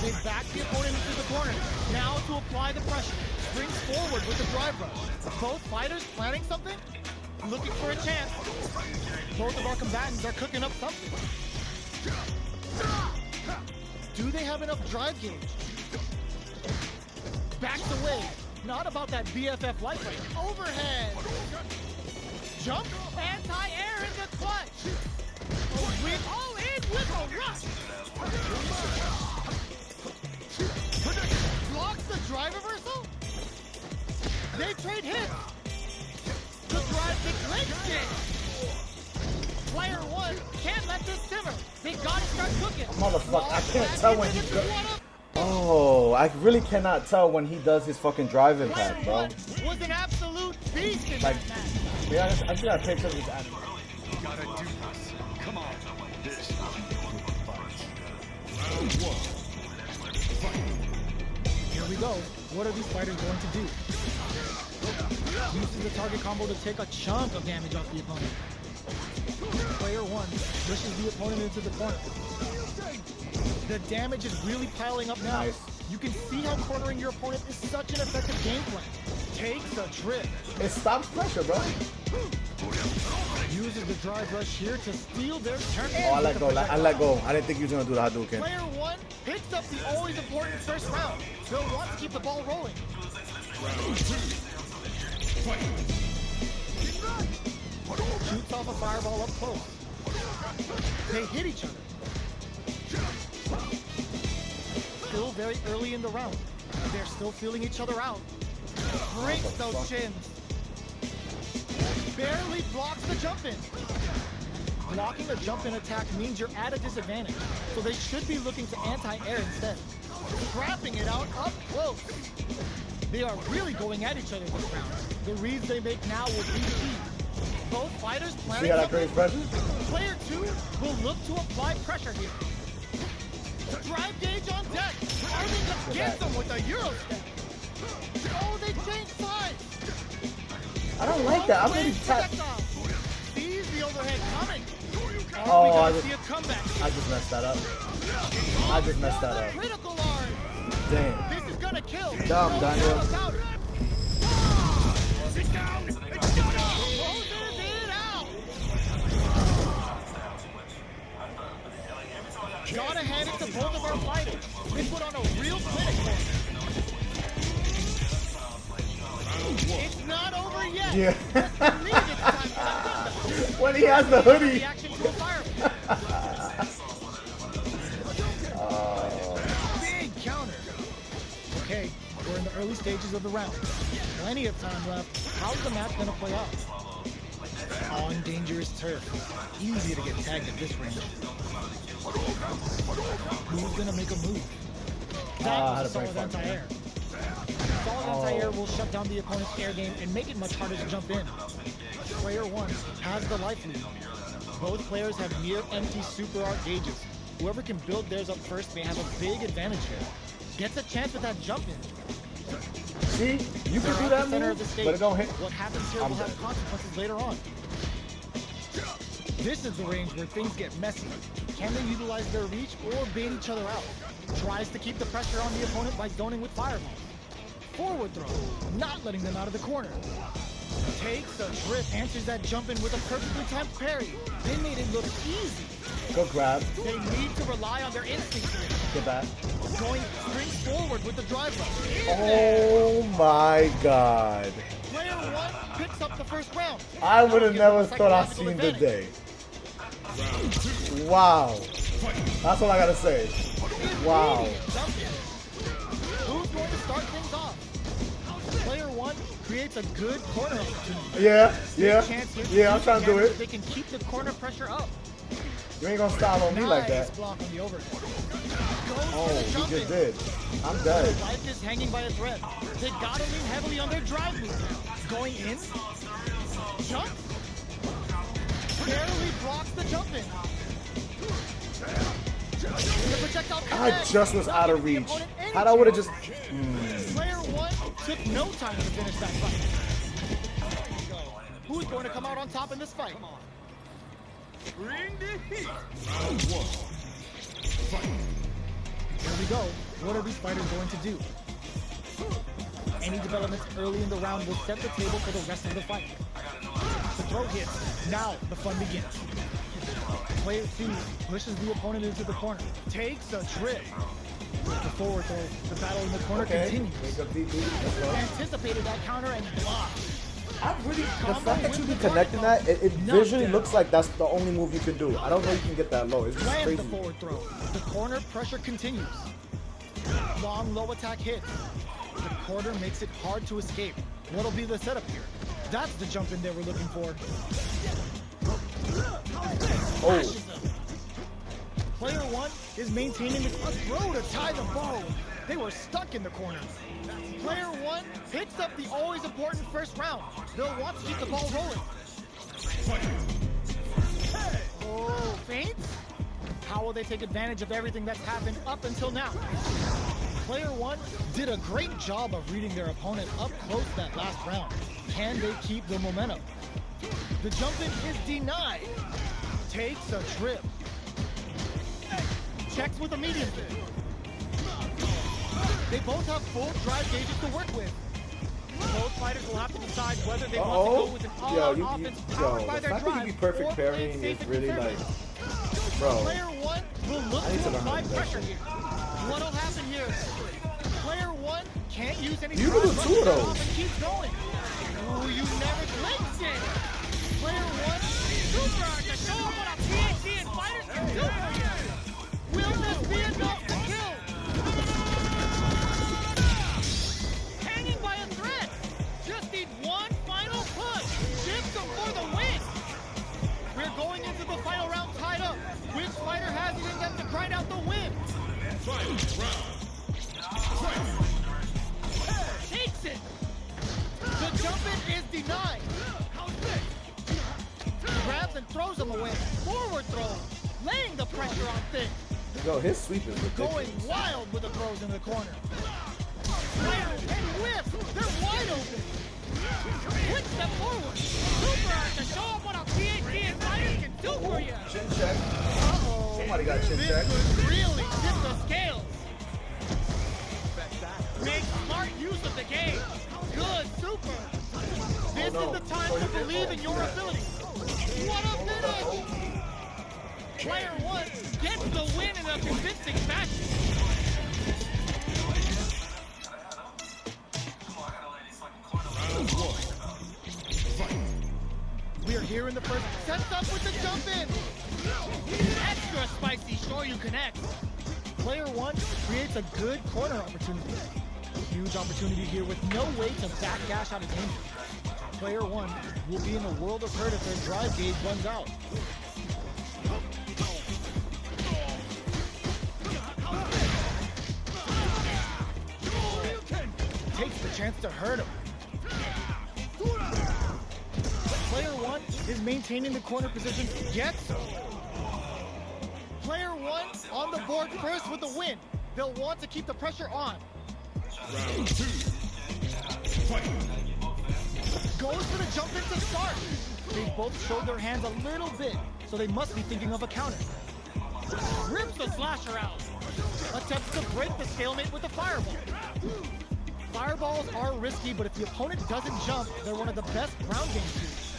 They back the opponent into the corner. Now to apply the pressure. Springs forward with the drive rush. Both fighters planning something? Looking for a chance. Both of our combatants are cooking up something. Do they have enough drive gauge? Backs away. Not about that BFF life right now. Overhead. Jump. Anti-air in the clutch. With all in with a rush. Blocks the drive reversal. They trade hits. The drive deflects it. Player 1 can't let this simmer. They gotta start cooking.
Motherfucker, I can't tell when he go. Oh, I really cannot tell when he does his fucking drive impact, bro.
Player 1 was an absolute beast in
Like,
that match.
yeah, I just gotta picture this animal.
You gotta do this. Come on. This will be a good fight. Round 1.
Here we go. What are these fighters going to do? Uses the target combo to take a chunk of damage off the opponent. Player 1 pushes the opponent into the corner. The damage is really piling up now.
Nice.
You can see how cornering your opponent is such an effective game plan. Takes a trip.
It stops pressure, bro.
Uses the drive rush here to steal their turn.
Oh, I let go. I let go. I didn't think he was gonna do the Hadouken.
Player one picks up the always important first round. They'll want to keep the ball rolling. Shoots off a fireball up close. They hit each other. Still very early in the round. They're still feeling each other out. Breaks those shins. Barely blocks the jump in. Blocking a jump in attack means you're at a disadvantage, so they should be looking to anti-air instead. Trapping it out up close. They are really going at each other this round. The reads they make now will be key. Both fighters
See
planning
how that creates pressure?
Player 2 will look to apply pressure here. Drive gauge on deck. Arvin just gets them with a Euro step. Oh, they changed sides.
I don't like that. I'm really tapped.
Sees the overhead coming.
Oh,
we
I
gotta
just-
see a comeback.
I just messed that up. I just messed that up.
Critical arm.
Damn.
This is gonna kill.
Dumb,
No,
Daniel.
look out.
Sit down. It's done.
Closes it out. Gotta hand it to both of our fighters. They put on a real clinic for us. It's not over yet.
Yeah.
Just believe it's time for that comeback.
When he has the hoodie.
Reaction to a fireball. Big counter. Okay, we're in the early stages of the round. Plenty of time left. How's the match gonna play out? On dangerous turf. Easy to get tagged at this range. Who's gonna make a move?
I
That
had
was
to
a
play
solid
fun.
anti-air. Solid anti-air will shut down the opponent's air game and make it much harder to jump in. Player 1 has the life lead. Both players have near empty super art gauges. Whoever can build theirs up first may have a big advantage here. Gets a chance with that jump in.
See? You can
They're
do
at
that
the center
move,
of the stage.
but it don't hit.
What happens here
I'm
will have
dead.
consequences later on. This is the range where things get messy. Can they utilize their reach or bait each other out? Tries to keep the pressure on the opponent by zoning with fireballs. Forward throw, not letting them out of the corner. Takes a trip, answers that jump in with a perfectly timed parry. They made it look easy.
Go grab.
They need to rely on their instincts here.
Get back.
Going straight forward with the drive rush. In there.
Oh my god.
Player 1 picks up the first round.
I would have
Gives
never
them
thought I'd
psychological
seen the
advantage.
day. Wow. That's all I gotta say. Wow.
Who's going to start things off? Player 1 creates a good corner opportunity.
Yeah, yeah,
Chance here
yeah, I'm trying to do
again,
it.
They can keep the corner pressure up.
You ain't gonna style on me like
Nice
that.
block on the overhead. Goes
Oh,
for the
he
jump
just
in.
did. I'm dead.
Life is hanging by a thread. They gotta lean heavily on their drive move. Going in. Jump. Barely blocks the jump in. The projectile
I
connects.
just was
Not
out of
giving the
reach.
opponent any
How'd I would have
chance.
just...
Player 1 took no time to finish that fight. Who's going to come out on top in this fight?
Bring the heat.
Here we go. What are these fighters going to do? Any developments early in the round will set the table for the rest of the fight. The throw hits. Now the fun begins. Player 2 pushes the opponent into the corner. Takes a trip. The forward throw. The battle in the corner
Okay.
continues.
Wake up deep, let's go.
Anticipated that counter and blocked.
I really, the
Combo
fact that
with
you
the
be connecting that, it
Knockdown.
visually looks like that's the only move you can do. I don't know you can get that low. It's just
Lands
crazy.
the forward throw. The corner pressure continues. Long low attack hits. The corner makes it hard to escape. What'll be the setup here? That's the jump in they were looking for.
Oh,
Smashes them. Player 1 is maintaining a throw to tie the bow. They were stuck in the corner. Player 1 picks up the always important first round. They'll want to keep the ball rolling. Oh, feints? How will they take advantage of everything that's happened up until now? Player 1 did a great job of reading their opponent up close that last round. Can they keep the momentum? The jump in is denied. Takes a trip. Checks with a medium fit. They both have full drive gauges to work with. Both fighters will have to decide whether they want to
Uh-oh.
go with an
Yo,
all-out
you,
offense powered by
the
their
fact that
drive
you be perfect
or
parrying
playing safe
is
and
really like,
conservative.
bro.
Player one will look
I need
to
to learn how
apply
to do that
pressure
shit.
here. What'll happen here? Player one can't use any
You can do
drive,
two of
rushes that
those.
off and keeps going. Ooh, you never blinked it. Player one, super hard to show them what a PhD and fighters can do for you. Will this be enough to kill? Hanging by a thread. Just need one final push. Shift them for the win. We're going into the final round tied up. Which fighter has it in them to grind out the win? Takes it. The jump in is denied. Grabs and throws him away. Forward throw. Laying the pressure on Thick.
Yo, his sweep is ridiculous.
Going wild with the throws in the corner. Fire and whip. They're wide open. Quick step forward. Super hard to show them what a PhD and fighters can do for you.
Chin check.
Uh-oh.
Somebody got chin
This
check.
could really tip the scales. Make smart use of the game. Good, super. This
no.
is the time to believe in your ability. What a finish! Player one gets the win in a convincing fashion. We are here in the first. Sets up with the jump in. Extra spicy Shoryu connects. Player one creates a good corner opportunity. Huge opportunity here with no way to backdash out of danger. Player one will be in a world of hurt if their drive gauge runs out. Takes the chance to hurt him. Player one is maintaining the corner position, gets him. Player one on the board first with the win. They'll want to keep the pressure on.
Round 2. Fight.
Goes for the jump in to start. They both showed their hands a little bit, so they must be thinking of a counter. Rips the slasher out. Attempts to break the stalemate with the fireball. Fireballs are risky, but if the opponent doesn't jump, they're one of the best ground game tools.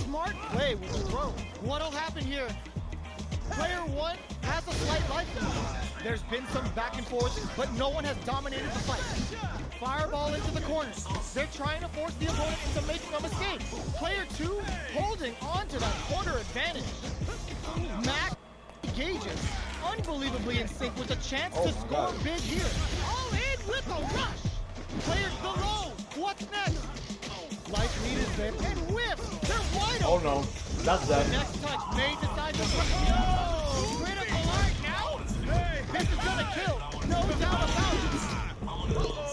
Smart play with the throw. What'll happen here? Player one has a slight life lead. There's been some back and forth, but no one has dominated the fight. Fireball into the corner. They're trying to force the opponent into making a mistake. Player two holding on to that corner advantage. Max gauges, unbelievably in sync with a chance to score big here. All in with a rush. Player below. What's next? Life lead is there and whip. They're wide
Oh
open.
no, that's that.
Next touch may decide to oh, critical art now. This is gonna kill. No doubt about it.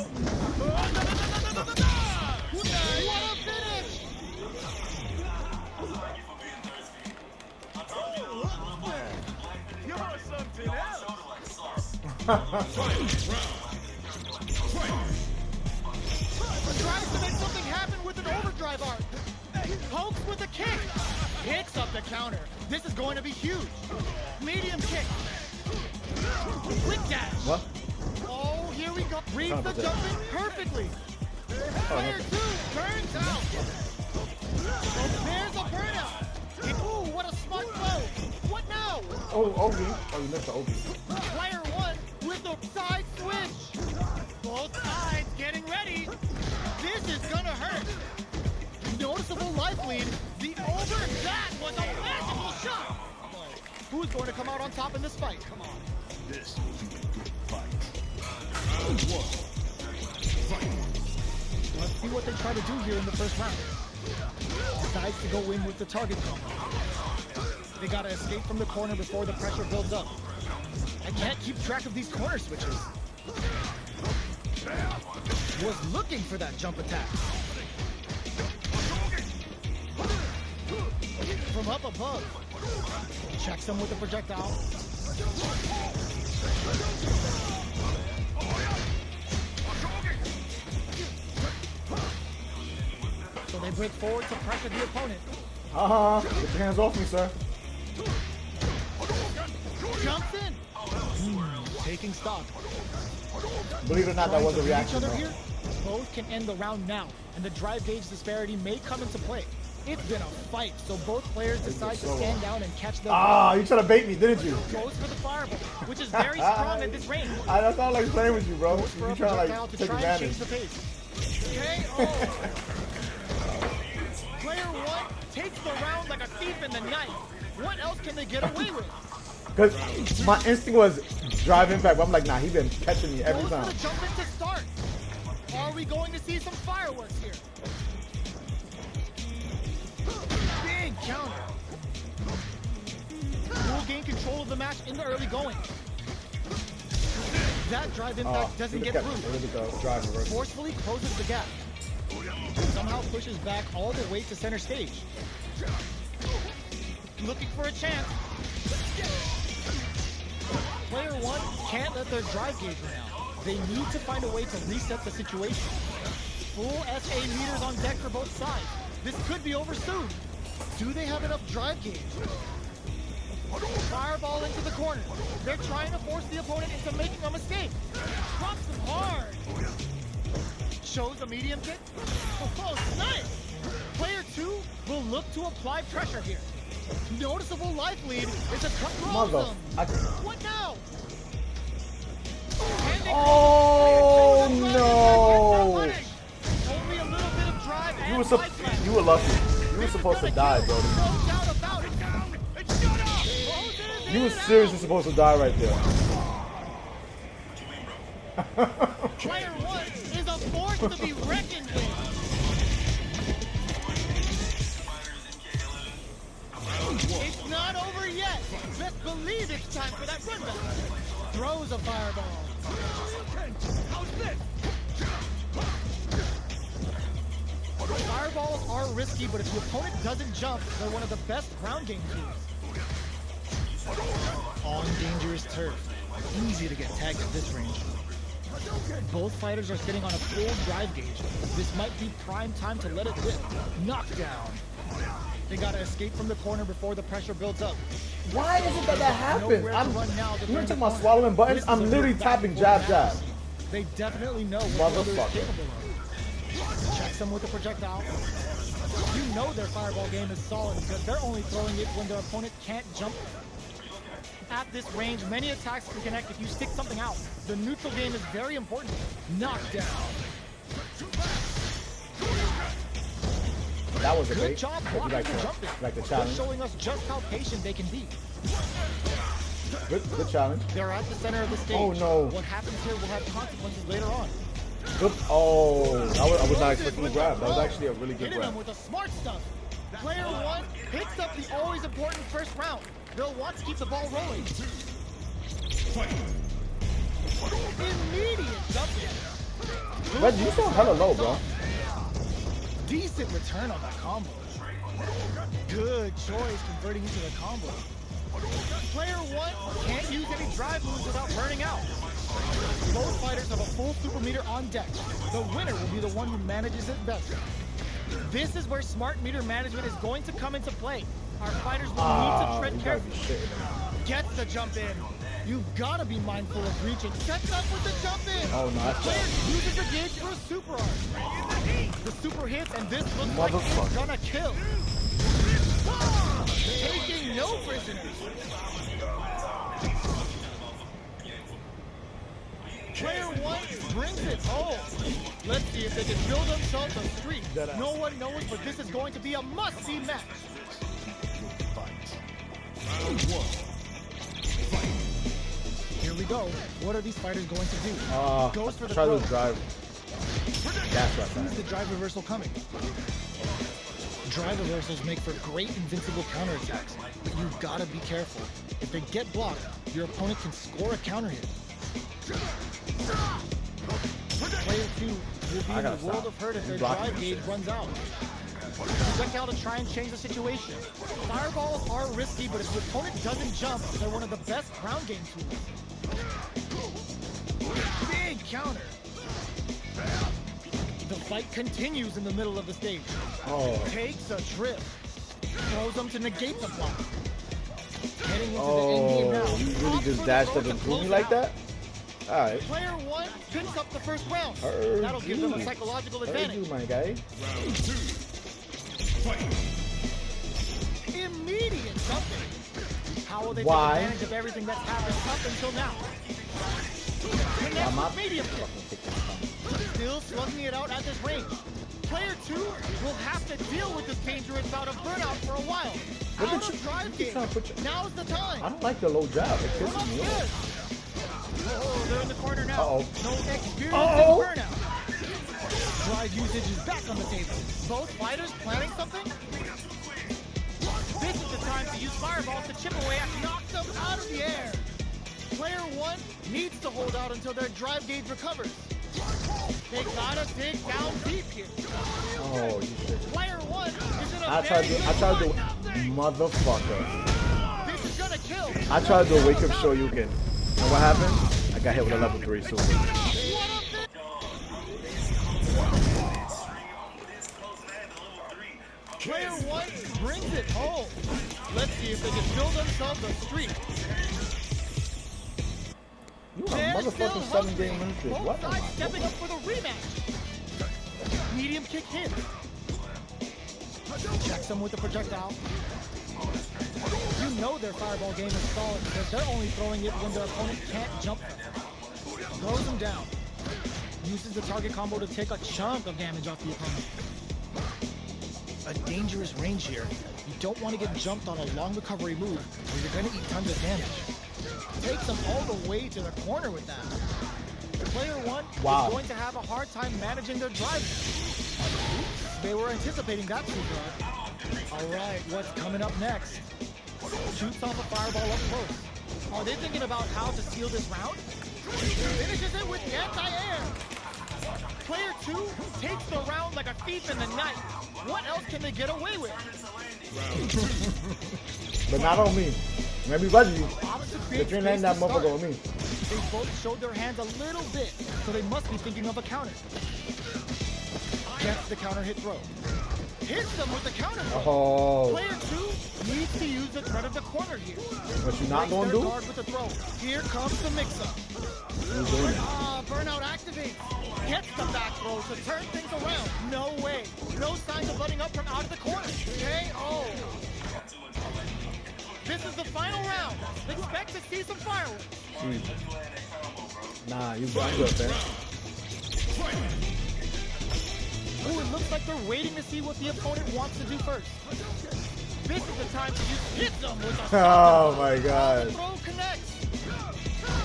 What a finish!
Give us something else.
Tries to make something happen with an overdrive arc. Pokes with a kick. Picks up the counter. This is going to be huge. Medium kick. Quick dash.
What?
Oh, here we go. Reads the jump in perfectly. Player two turns out. Oh, there's a burnout. Ooh, what a smart throw. What now?
Oh, OB. Oh, you missed the OB.
Player one with the side switch. Both sides getting ready. This is gonna hurt. Noticeable life lead. The over that was a magical shot. Who's going to come out on top in this fight? Come on.
This will be a good fight. Round 1. Fight.
Let's see what they try to do here in the first round. Decides to go in with the target combo. They gotta escape from the corner before the pressure builds up. I can't keep track of these corner switches. Was looking for that jump attack. From up above. Checks him with the projectile. So they break forward to pressure the opponent.
Get your hands off me, sir.
Jumps in. Taking stock.
Believe it or not, that was a
Trying to beat each
reaction.
other
Bro.
here, both can end the round now, and the drive gauge disparity may come into play. It's been a fight, so both players decide to stand down and catch their
Ah, you tried to bait me, didn't you?
goes for the fireball, which is very strong at this range.
I thought like playing with you, bro.
Goes for
You
a
trying to
projectile
like
to
take
try and change
advantage.
the pace. KO. Player one takes the round like a thief in the night. What else can they get away with?
Because my instinct was drive impact, but I'm like, nah, he been catching me every
Goes
time.
for the jump in to start. Are we going to see some fireworks here? Big counter. Will gain control of the match in the early going. That drive impact doesn't get through.
Look at the drive reverse.
Forcefully closes the gap. Somehow pushes back all the way to center stage. Looking for a chance. Player one can't let their drive gauge run out. They need to find a way to reset the situation. Full SA meters on deck for both sides. This could be over soon. Do they have enough drive gauge? Fireball into the corner. They're trying to force the opponent into making a mistake. Drops him hard. Shows a medium kick. Oh, nice. Player two will look to apply pressure here. Noticeable life lead. It's a cut
Mother.
What now?
Oh no!
Only a little bit of drive and
You were
life left.
you were lucky. You were supposed to die, bro.
No doubt about it.
You were seriously supposed to die right there.
Player one is a force to be reckoned with. It's not over yet. Let's believe it's time for that run back. Throws a fireball. How's this? Fireballs are risky, but if the opponent doesn't jump, they're one of the best ground game tools. On dangerous turf. Easy to get tagged at this range. Both fighters are sitting on a full drive gauge. This might be prime time to let it rip. Knockdown. They gotta escape from the corner before the pressure builds up.
Why is it that happens?
Nowhere to run now that
You
they're in
talking
the
about
corner.
swallowing buttons?
This
I'm
is a
literally
good
tapping
back
jab, jab.
They definitely know what the other is
Motherfucker.
capable of. Checks them with a projectile. You know their fireball game is solid because they're only throwing it when their opponent can't jump. At this range, many attacks can connect if you stick something out. The neutral game is very important. Knockdown.
That was a
Good
bait.
job
If you
blocking
like
the
the,
jumping.
like the
They're
challenge.
showing us just how patient they can be.
Good challenge.
They're at the center of the stage.
Oh, no.
What happens here will have consequences later on.
Good. Oh, I was not expecting the grab. That was actually a really good
Hitting them
grab.
with the smart stuff. Player one picks up the always important first round. They'll want to keep the ball rolling. Immediate jump in.
Reggie, you sound hella low, bro.
Decent return on that combo. Good choice converting into the combo. Player one can't use any drive moves without burning out. Both fighters have a full super meter on deck. The winner will be the one who manages it best. This is where smart meter management is going to come into play. Our fighters will need to tread
You gotta be
carefully.
shitting.
Gets the jump in. You've got to be mindful of reaching. Sets up with the jump in.
Oh, no, that's
Player
bad.
uses the gauge for a super arc. The super hits, and this looks like it's
Motherfucker.
gonna kill. Taking no prisoners. Player one brings it home. Let's see if they can build themselves a streak.
Deadass.
No one knows, but this is going to be a must-see match. Here we go. What are these fighters going to do? Goes for the
Try
throw.
to drive. That's right,
Sees the drive reversal coming. Drive reversals make for great invincible counterattacks, but you've got to be careful. If they get blocked, your opponent can score a counter hit. Player two will be in the
gotta
world
stop.
of hurt if their
He's blocking
drive
this
gauge
shit.
runs out. Projectile to try and change the situation. Fireballs are risky, but if the opponent doesn't jump, they're one of the best ground game tools. Big counter. The fight continues in the middle of the stage.
Oh.
Takes a trip. Throws them to negate the block. Heading into the end
Oh,
game now.
you really
Opts
just
for the
dashed
throw
up
to
and threw
close
me
it
like
out.
that? All right.
Player 1 picks up the first round.
Heard
That'll give them a
you.
psychological
Heard
advantage.
you, my guy.
Round 2. Fight.
Immediate jumping. How will they
Why?
take advantage of everything that's happened up until now? Connect
I'm
with
up.
medium kick.
Fucking take this time.
Still slugging it out at this range. Player 2 will have to deal with this dangerous bout of burnout for a while.
Look
Out
at
of
you.
drive
You
game.
trying to put your-
Now's the time.
I don't like the low jab. It
Come
pisses
up
me
good.
off.
Oh, they're in the corner now.
Uh-oh.
No experience
Uh-oh.
in burnout. Drive usage is back on the table. Both fighters planning something? This is the time to use fireballs to chip away and knock them out of the air. Player 1 needs to hold out until their drive gauge recovers. They gotta dig down deep here.
Oh, you shit.
Player 1 is in a
I
very
tried to,
good
I tried to,
spot.
motherfucker.
This is gonna kill.
I tried to wake up Shoryuken. And what happened? I got hit with a level 3 super.
What a bit. Player 1 brings it home. Let's see if they can build themselves a streak.
You
They're
a
still
motherfucking
hungry.
7-game win streak.
Both
What am I
sides stepping
doing?
up for the rematch. Medium kick hit. Checks them with the projectile. You know their fireball game is solid because they're only throwing it when their opponent can't jump them. Throws them down. Uses the target combo to take a chunk of damage off the opponent. A dangerous range here. You don't want to get jumped on a long recovery move or you're going to eat tons of damage. Takes them all the way to the corner with that. Player 1
Wow.
is going to have a hard time managing their drive. They were anticipating that too good. All right, what's coming up next? Shoots off a fireball up close. Are they thinking about how to seal this round? Finishes it with the anti-air. Player 2 takes the round like a thief in the night. What else can they get away with?
But not on me. Maybe Reggie.
Opposite
If
big
you're
space
letting that
to start.
motherfucker on me.
They both showed their hands a little bit, so they must be thinking of a counter. Gets the counter hit throw. Hits them with the counter throw.
Oh.
Player 2 needs to use the threat of the corner here.
What you not
Raise
gonna
their
do?
guard with the throw. Here comes the mix-up.
You doing it.
Burnout activates. Gets the back throw to turn things around. No way. No signs of letting up from out of the corner. KO. This is the final round. Expect to see some fireworks.
Nah, you good, man.
Ooh, it looks like they're waiting to see what the opponent wants to do first. This is the time to hit them with a
Oh my god.
throw connects.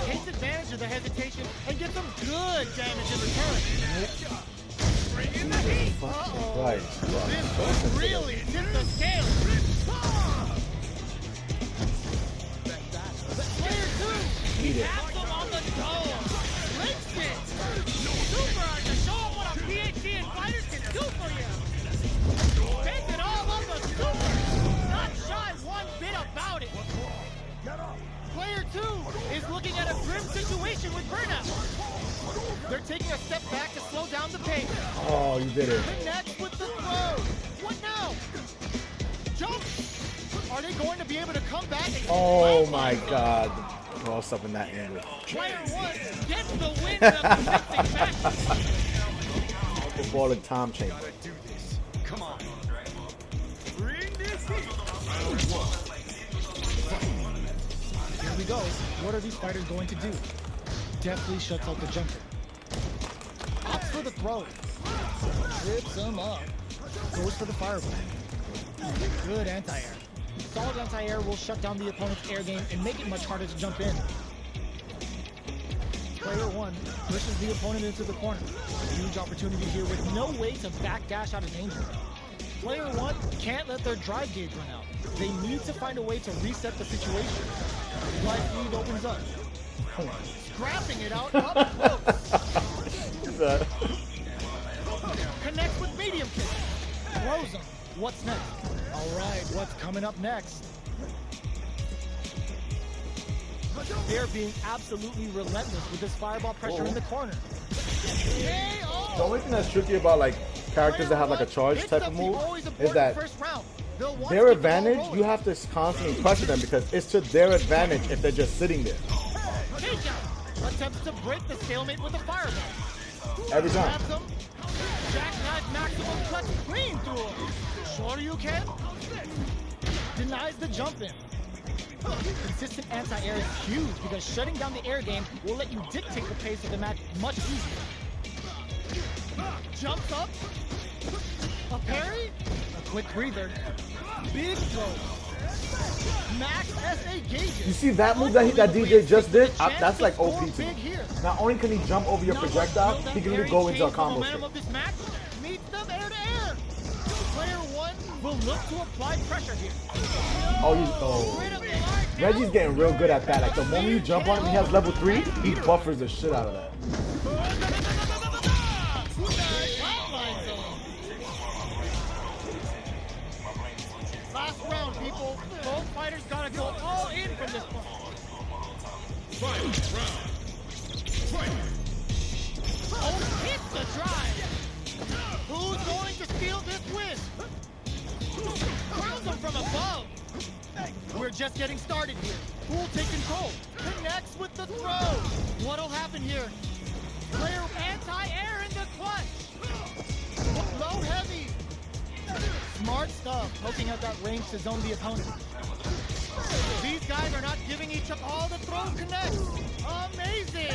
Takes advantage of the hesitation and gets them good damage in return. Bringing the heat. Uh-oh.
Right.
This really tipped the scale. Player 2
Eat it.
has them on the dome. Links it. Super to show them what a PhD in fighters can do for you. Spends it all on the super. Not shy one bit about it. Player 2 is looking at a grim situation with burnout. They're taking a step back to slow down the pace.
Oh, you did it.
Connects with the throw. What now? Jump. Are they going to be able to come back and
Oh my god. Lost up in that angle.
Player 1 gets the win of the fixing match.
The ball in time chamber.
Gotta do this. Come on. Bring this heat. Round 1.
Here we go. What are these fighters going to do? Deftly shuts out the jumper. Opts for the throw. Trips him up. Goes for the fireball. Good anti-air. Solid anti-air will shut down the opponent's air game and make it much harder to jump in. Player 1 pushes the opponent into the corner. Huge opportunity here with no way to backdash out of danger. Player 1 can't let their drive gauge run out. They need to find a way to reset the situation. Life lead opens up. Scrapping it out up close. Connects with medium kick. Throws him. What's next? All right, what's coming up next? They're being absolutely relentless with this fireball pressure in the corner.
The only thing that's tricky about like characters that have like a charge type of move is that their advantage, you have to constantly pressure them because it's to their advantage if they're just sitting there.
A attempts to break the stalemate with a fireball.
Every time.
Grabs him. Jackknife maximum cuts clean through him. Sure you can. Denies the jump in. Consistent anti-air is huge because shutting down the air game will let you dictate the pace of the match much easier. Jumps up. A parry. A quick breather. Big throw. Max SA gauges.
You see that move that DJ just did? That's like OP to
Big
me.
here.
Not only can he jump over your projectile, he can even go into a combo
momentum
straight.
of this match meets them air to air. Player one will look to apply pressure here.
Oh,
Straight up the line.
Reggie's getting real good at that. Like the moment you jump on him, he has level 3, he buffers the shit out of that.
Last round, people. Both fighters gotta go all in from this point. Oh, hits the drive. Who's going to steal this win? Crowns him from above. We're just getting started here. Who'll take control? Connects with the throw. What'll happen here? Player anti-air in the clutch. Low heavy. Smart stuff, poking out that range to zone the opponent. These guys are not giving each other all the throw connects. Amazing.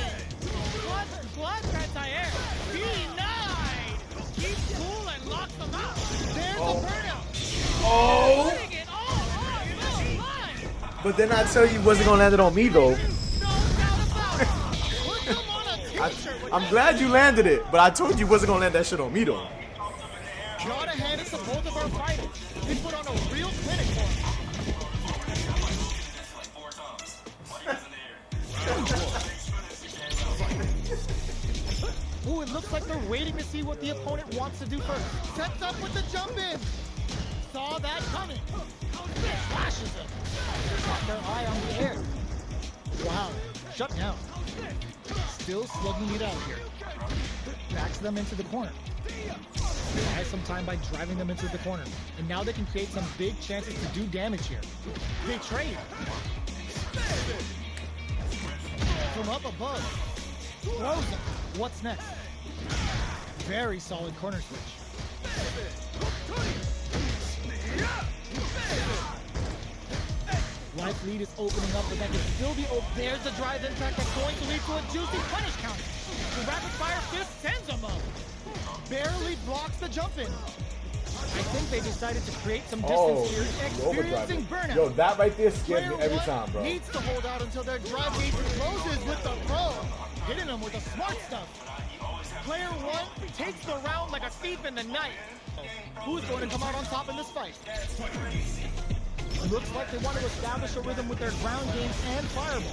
Plus anti-air. Denied. Keeps cool and locks them out. There's the burnout.
Oh!
Putting it all on the line.
But then I tell you, he wasn't gonna land it on me though.
No doubt about it. Put them on a t-shirt with
I'm
that.
glad you landed it, but I told you he wasn't gonna land that shit on me though.
Gotta hand it to both of our fighters. They put on a real clinic for him. Ooh, it looks like they're waiting to see what the opponent wants to do first. Sets up with the jump in. Saw that coming. Flashes him. Got their eye on the air. Wow, shut down. Still slugging it out here. Backs them into the corner. Buy some time by driving them into the corner. And now they can create some big chances to do damage here. They trade. From up above. Throws him. What's next? Very solid corner switch. Life lead is opening up, but that can still be open. There's the drive impact that's going to lead to a juicy punish counter. The rapid fire fist sends him up. Barely blocks the jump in. I think they decided to create some distance
Oh,
here, experiencing burnout.
Yo, that right there scares
Player
me every
one
time, bro.
needs to hold out until their drive gauge closes with the throw. Hitting them with the smart stuff. Player one takes the round like a thief in the night. Who's going to come out on top in this fight? Looks like they want to establish a rhythm with their ground game and fireball.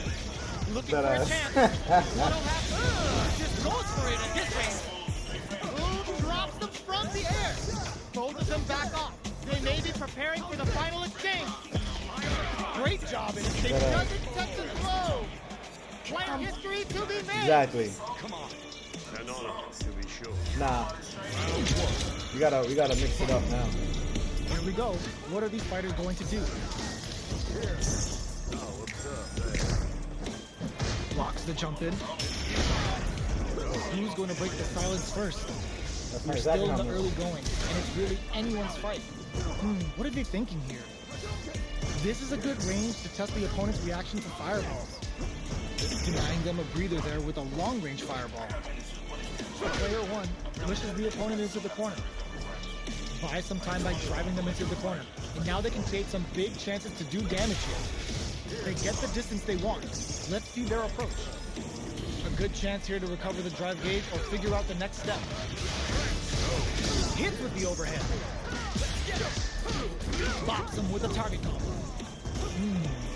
Looking for a chance. What'll happen? Just goes for it at this range. Boom, drops them from the air. Both of them back off. They may be preparing for the final exchange. Great job, and it doesn't touch the throw. Player history to be made.
Exactly.
Come on. An honor to be sure.
Nah. We gotta mix it up now.
Here we go. What are these fighters going to do? Blocks the jump in. Who's going to break the silence first?
That's my
We're
exact
still in the
number.
early going, and it's really anyone's fight. What are they thinking here? This is a good range to test the opponent's reaction to fireballs. Denying them a breather there with a long-range fireball. Player one pushes the opponent into the corner. Buy some time by driving them into the corner. And now they can create some big chances to do damage here. They get the distance they want. Let's see their approach. A good chance here to recover the drive gauge or figure out the next step. Hits with the overhead. Bops him with a target combo.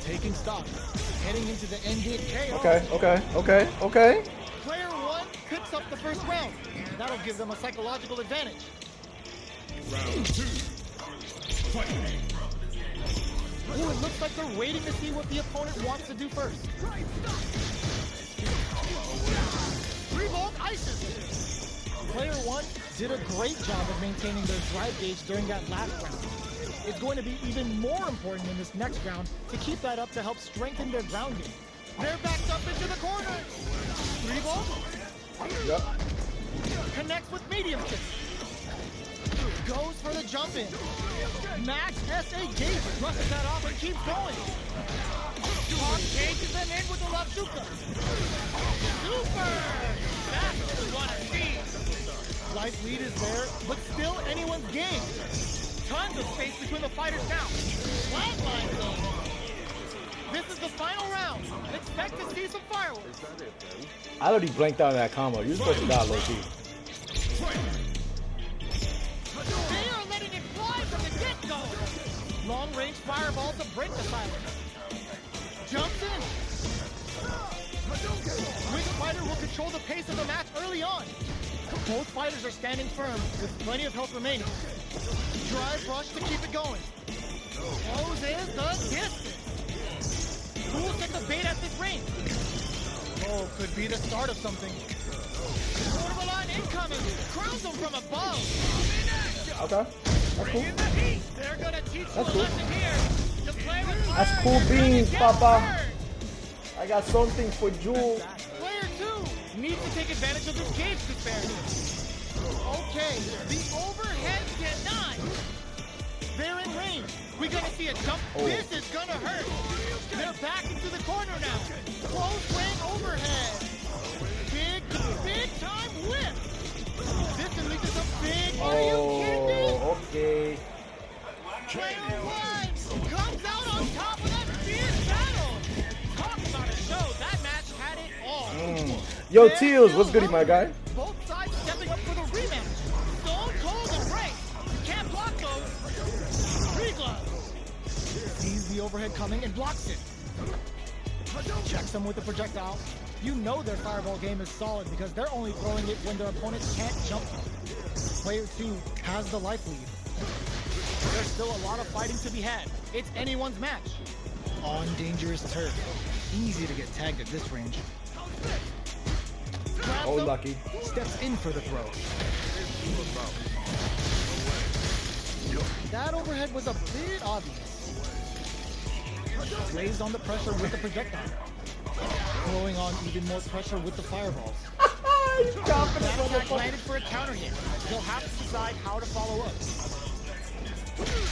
Taking stock. Heading into the end gate KO.
Okay.
Player one picks up the first round. That'll give them a psychological advantage.
Round two. Fight.
Ooh, it looks like they're waiting to see what the opponent wants to do first. 3-volt ices. Player one did a great job of maintaining their drive gauge during that last round. It's going to be even more important in this next round to keep that up to help strengthen their ground game. They're backed up into the corner. Three ball.
Yep.
Connects with medium kick. Goes for the jump in. Max S.A. Gage brushes that off and keeps going. Hawk cages them in with the left super. Super! That's what we want to see. Life lead is there, but still anyone's game. Tons of space between the fighters now. Flatline zone. This is the final round. Expect to see some fireworks.
I already blanked out of that combo. You're supposed to die low key.
They are letting it fly from the get-go. Long-range fireball to break the silence. Jumps in. Which fighter will control the pace of the match early on? Both fighters are standing firm with plenty of health remaining. Drive rush to keep it going. Closes the distance. Who will get the bait at this range? Oh, could be the start of something. Borderline incoming. Crowns them from above.
Okay. That's cool.
They're gonna teach you a
That's cool.
lesson here. To play with
That's
fire,
cool
you're gonna
beans,
get
Papa.
burned.
I got something for Jewel.
Player 2 needs to take advantage of this cage disparity. Okay, the overhead denied. They're in range. We're gonna see a jump.
Oh.
This is gonna hurt. They're back into the corner now. Close range overhead. Big time whip. This can lead to some big. Are you kidding me?
Oh, okay.
Player 1 comes out on top of that fierce battle. Talk about a show. That match had it all.
Yo, Teals, what's goody, my guy?
Both sides stepping up for the rematch. Stone Cold and Ray. You can't block those. Three gloves. Sees the overhead coming and blocks it. Checks them with the projectile. You know their fireball game is solid because they're only throwing it when their opponents can't jump. Player 2 has the life lead. There's still a lot of fighting to be had. It's anyone's match. On dangerous turf. Easy to get tagged at this range. Grabs
Oh,
him,
lucky.
steps in for the throw. That overhead was a bit obvious. Lays on the pressure with the projectile. Throwing on even more pressure with the fireballs. That attack landed for a counter hit. They'll have to decide how to follow up.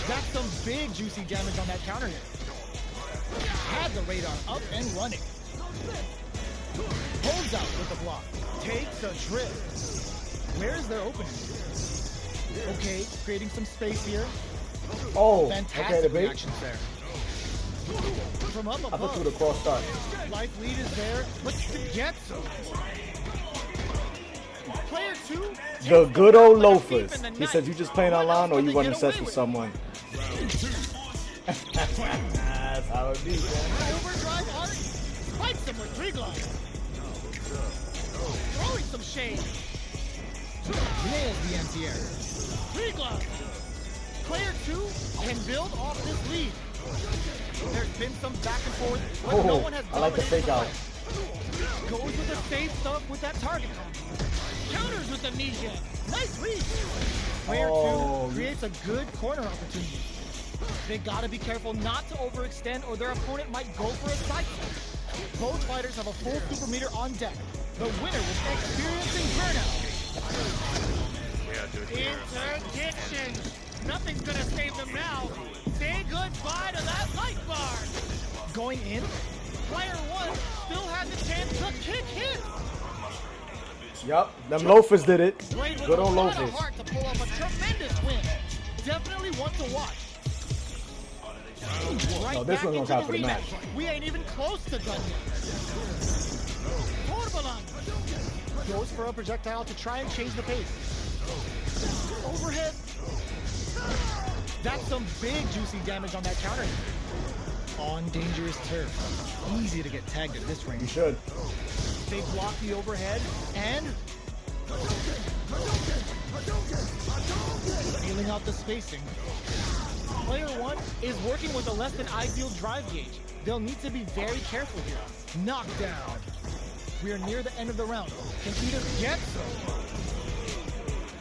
That's some big juicy damage on that counter hit. Had the radar up and running. Holds out with the block. Takes a trip. Where's their opening? Okay, creating some space here.
Oh,
Fantastic
okay, the bait.
reactions there. From up
I thought
above,
you would have crossed start.
life lead is there, but Spaghetto. Player 2.
The good old
like a thief
loafers.
in the
He
night.
says you just playing
What
online
else
or
can
you
they
running
get
sets
away
with
with?
someone. That's how it be, man.
Overdrive art. Spikes him with three gloves. Throwing some shade. Nails the anti-air. Three gloves. Player 2 can build off this lead. There's been some back and forth, but no one has
I like the
dominated
fake out.
fight. Goes with the safe stuff with that target. Counters with amnesia. Nice read. Player
Oh.
2 creates a good corner opportunity. They gotta be careful not to overextend or their opponent might go for a side step. Both fighters have a full super meter on deck. The winner was experiencing burnout. Interdiction. Nothing's gonna save them now. Say goodbye to that light bar. Going in, player 1 still has a chance to kick him.
Yup, them loafers did it.
Played with
Good
a
old
lot of
loafers.
heart to pull off a tremendous win. Definitely one to watch. Right
No, this
back
one's on
into
top
the
of the match.
rematch. We ain't even close to done yet. Corbalan goes for a projectile to try and change the pace. Overhead. That's some big juicy damage on that counter. On dangerous turf. Easy to get tagged at this
You
range.
should.
They block the overhead and feeling out the spacing. Player 1 is working with a less than ideal drive gauge. They'll need to be very careful here. Knockdown. We are near the end of the round. Can either get some.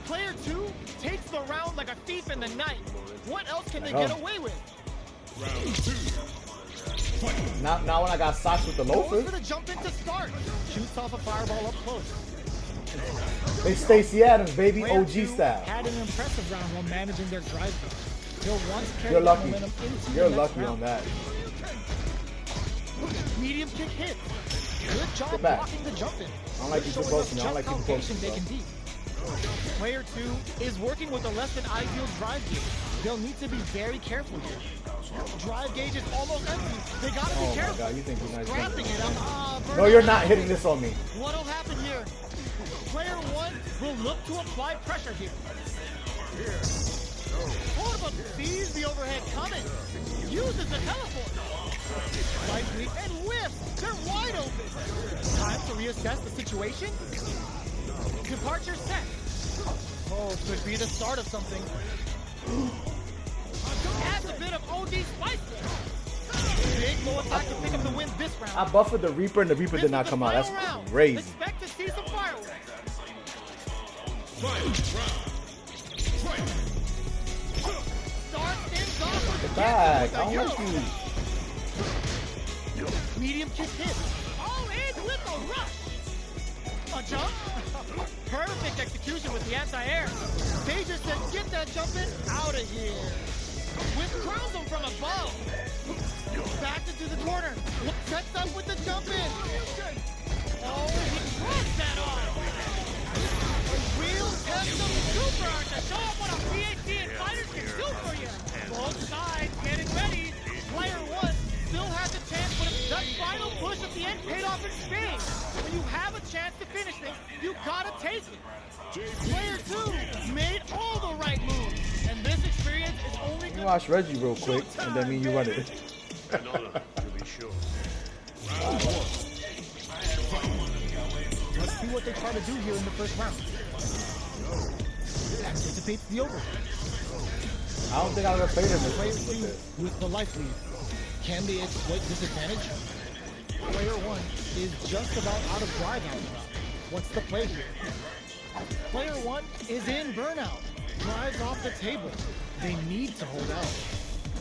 Player 2 takes the round like a thief in the night. What else can they get away with?
Round 2.
Now when I got socks with the
Goes
loafers,
for the jump in to start. Shoots off a fireball up close.
they Stacey Adams, baby,
Player
OG
two
style.
had an impressive round while managing their drive. He'll once carry
You're
that
lucky.
momentum into
You're
the next
lucky on
round.
that.
Medium kick hit. Good job
Get back.
blocking the jump in.
I don't like people posting. I don't like people posting,
They
bro.
can be. Player two is working with a less than ideal drive gauge. They'll need to be very careful here. Drive gauge is almost empty. They gotta be
Oh my
careful.
god, you think you're nice?
Grabbing it up.
No, you're not hitting this on me.
What'll happen here? Player one will look to apply pressure here. Portable sees the overhead coming. Uses the teleport. Right sweep and whiff. They're wide open. Time to reassess the situation. Departure set. Oh, could be the start of something. Adds a bit of OD spice there. Big low attack to pick up the win this round.
I buffered the Reaper and the Reaper
This
did
is
not
the
come out.
final
That's
round.
crazy.
Expect to see some fireworks. Starts things off with
Get back.
with
I don't
a
like
yoke.
you.
Medium kick hit. All in with a rush. A jump. Perfect execution with the anti-air. They just said, get that jump in out of here. With crowns him from above. Back into the corner. Sets up with the jump in. Oh, he drops that off. A real test of super art to show up what a PhD and fighters can do for you. Both sides getting ready. Player one still has a chance, but that final push at the end paid off in spades. When you have a chance to finish things, you gotta take it. Player two made all the right moves, and this experience is only
You
good.
watch Reggie real quick, and then me and you run it.
An honor, to be sure.
Let's see what they try to do here in the first round. Anticipates the over.
I don't think I've ever played him
Player
with
two
this.
with the life lead. Can they exploit disadvantage? Player one is just about out of drive out now. What's the play here? Player one is in burnout. Drives off the table. They need to hold out.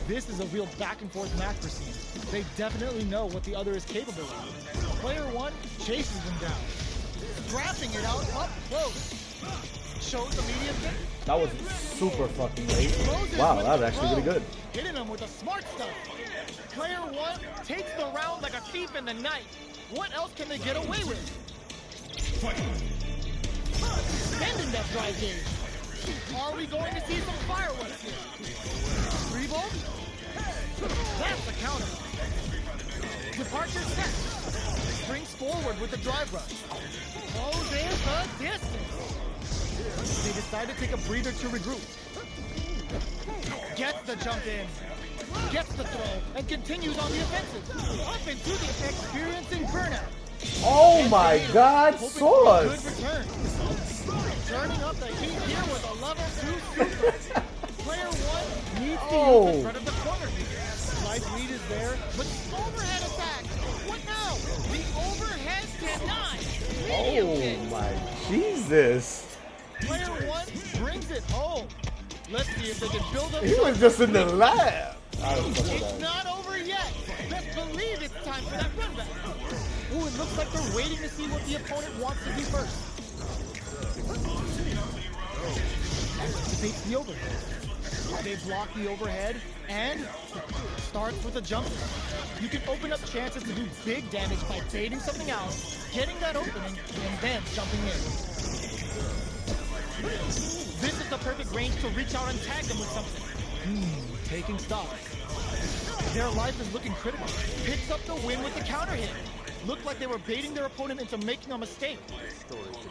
This is a real back and forth match for scene. They definitely know what the other is capable of. Player one chases them down. Scrapping it out up close. Shows the medium kick.
That was super fucking late.
Closes
Wow,
with
that was
the
actually really
throw.
good.
Hitting him with the smart stuff. Player one takes the round like a thief in the night. What else can they get away with? Extending that drive gauge. Are we going to see some fireworks here? 3 volts? That's the counter. Departure set. Springs forward with the drive rush. Closes the distance. They decide to take a breather to regroup. Gets the jump in. Gets the throw and continues on the offensive. Up into the experiencing burnout.
Oh my god,
Hoping for a good
Sauce!
return. Turning up the heat here with a level 2 super. Player one needs to use the front of the corner here. Life lead is there, but overhead attack. What now? The overhead denied. Medium
Oh
kick.
my Jesus!
Player one brings it home. Let's see if they can build up.
He was just in the lab. I don't fuck with
It's
that.
not over yet. Best believe it's time for that run back. Ooh, it looks like they're waiting to see what the opponent wants to do first. Anticipates the overhead. They block the overhead and starts with a jump. You can open up chances to do big damage by baiting something out, getting that opening, and then jumping in. This is the perfect range to reach out and tag them with something. Taking stock. Their life is looking critical. Picks up the win with the counter hit. Looked like they were baiting their opponent into making a mistake.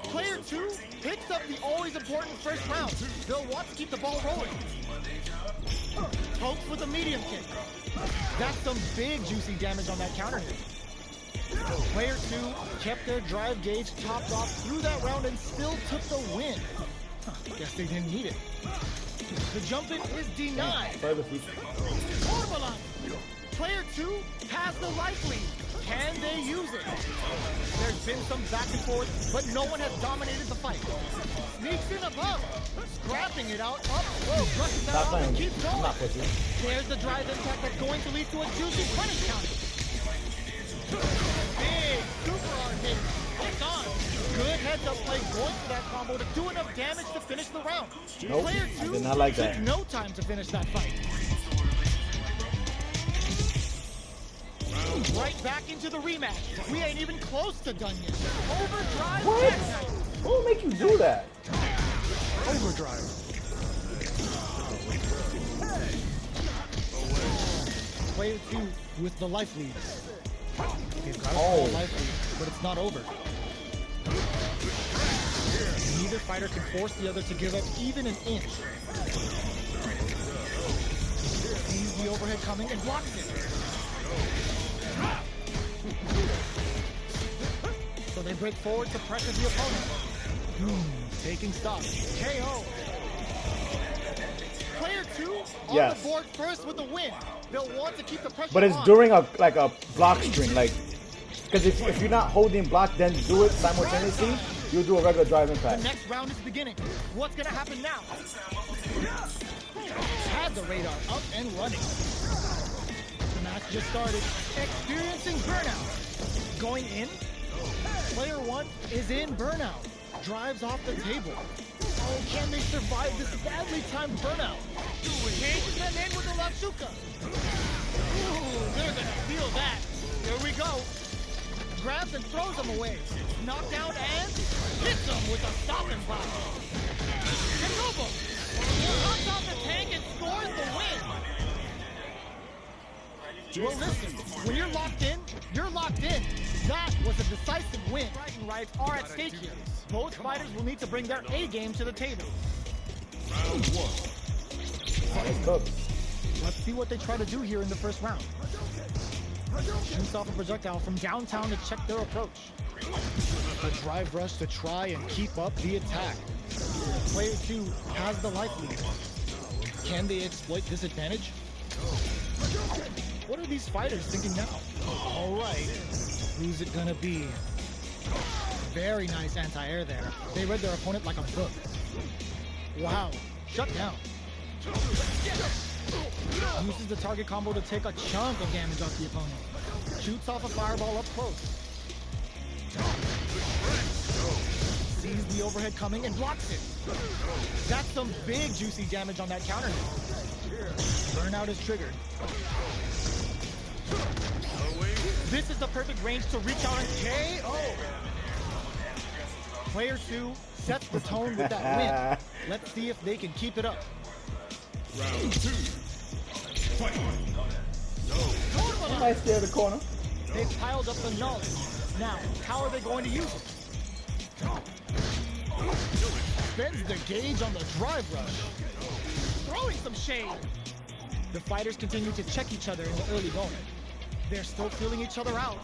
Player two picks up the always important first round. They'll want to keep the ball rolling. Pokes with a medium kick. That's some big juicy damage on that counter hit. Player two kept their drive gauge topped off through that round and still took the win. Guess they didn't need it. The jump in is denied.
Further future.
Orbalan. Player two has the life lead. Can they use it? There's been some back and forth, but no one has dominated the fight. Sneaks in above. Scrapping it out up close. Rushes that
Stop
off and
playing.
keeps
I'm
going.
not pushing.
There's the drive impact that's going to lead to a juicy punish counter. Big super hard hit. It's on. Good heads-up play going for that combo to do enough damage to finish the round.
Nope,
Player
I
2
did not like
took
that.
no time to finish that fight. Right back into the rematch. We ain't even close to done yet. Overdrive.
What?
jackknife.
Who will make you do that?
Overdrive. Player 2 with the life lead. He's got a small life lead, but it's not over. Neither fighter can force the other to give up even an inch. Sees the overhead coming and blocks it. So they break forward to pressure the opponent. Taking stock. KO. Player 2 on
Yes.
the board first with the win. They'll want to keep the pressure
But it's
on.
during a block string, like, because if you're not holding block, then do it simultaneously. You'll do a regular drive
The
impact.
next round is beginning. What's gonna happen now? Had the radar up and running. The match just started. Experiencing burnout. Going in. Player 1 is in burnout. Drives off the table. Oh, can they survive this badly timed burnout? Changes them in with the Latsuka. Ooh, they're gonna feel that. Here we go. Grabs and throws him away. Knockdown and hits him with a stopping block. Kenobo knocks off the tank and scores the win. Well, listen, when you're locked in, you're locked in. That was a decisive win. Bragging rights are at stake here. Both fighters will need to bring their A game to the table.
Round 1.
It's cooked.
Let's see what they try to do here in the first round. Shoots off a projectile from downtown to check their approach. A drive rush to try and keep up the attack. Player 2 has the life lead. Can they exploit this advantage? What are these fighters thinking now? All right, who's it gonna be? Very nice anti-air there. They read their opponent like a book. Wow, shut down. Uses the target combo to take a chunk of damage off the opponent. Shoots off a fireball up close. Sees the overhead coming and blocks it. That's some big juicy damage on that counter hit. Burnout is triggered. This is the perfect range to reach out and KO. Player 2 sets the tone with that win. Let's see if they can keep it up.
Round 2. Fight.
Nice there in the corner.
They've piled up the knowledge. Now, how are they going to use it? Spends the gauge on the drive rush. Throwing some shade. The fighters continue to check each other in the early going. They're still feeling each other out.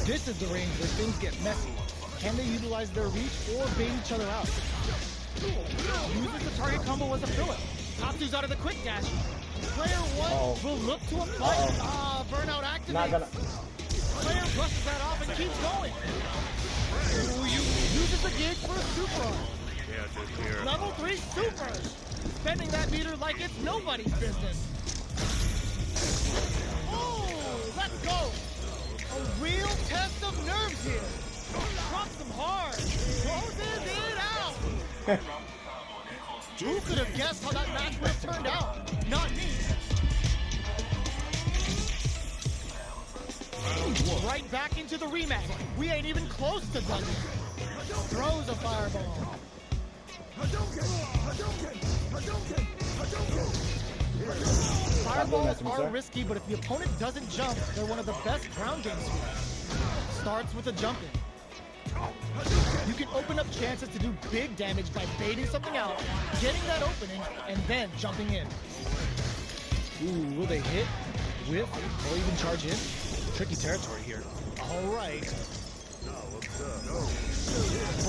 This is the range where things get messy. Can they utilize their reach or bait each other out? Uses the target combo as a fill-up. Tatsu's out of the quick dash. Player 1 will look to apply. Burnout activates.
Not gonna.
Player brushes that off and keeps going. Uses the gauge for a super arm. Level 3 super. Spending that meter like it's nobody's business. Oh, let's go. A real test of nerves here. Drops them hard. Closes it out. Who could have guessed how that match would have turned out? Not me. Right back into the rematch. We ain't even close to done. Throws a fireball. Fireballs are risky, but if the opponent doesn't jump, they're one of the best ground game swings. Starts with a jump in. You can open up chances to do big damage by baiting something out, getting that opening, and then jumping in. Ooh, will they hit, whiff, or even charge in? Tricky territory here. All right.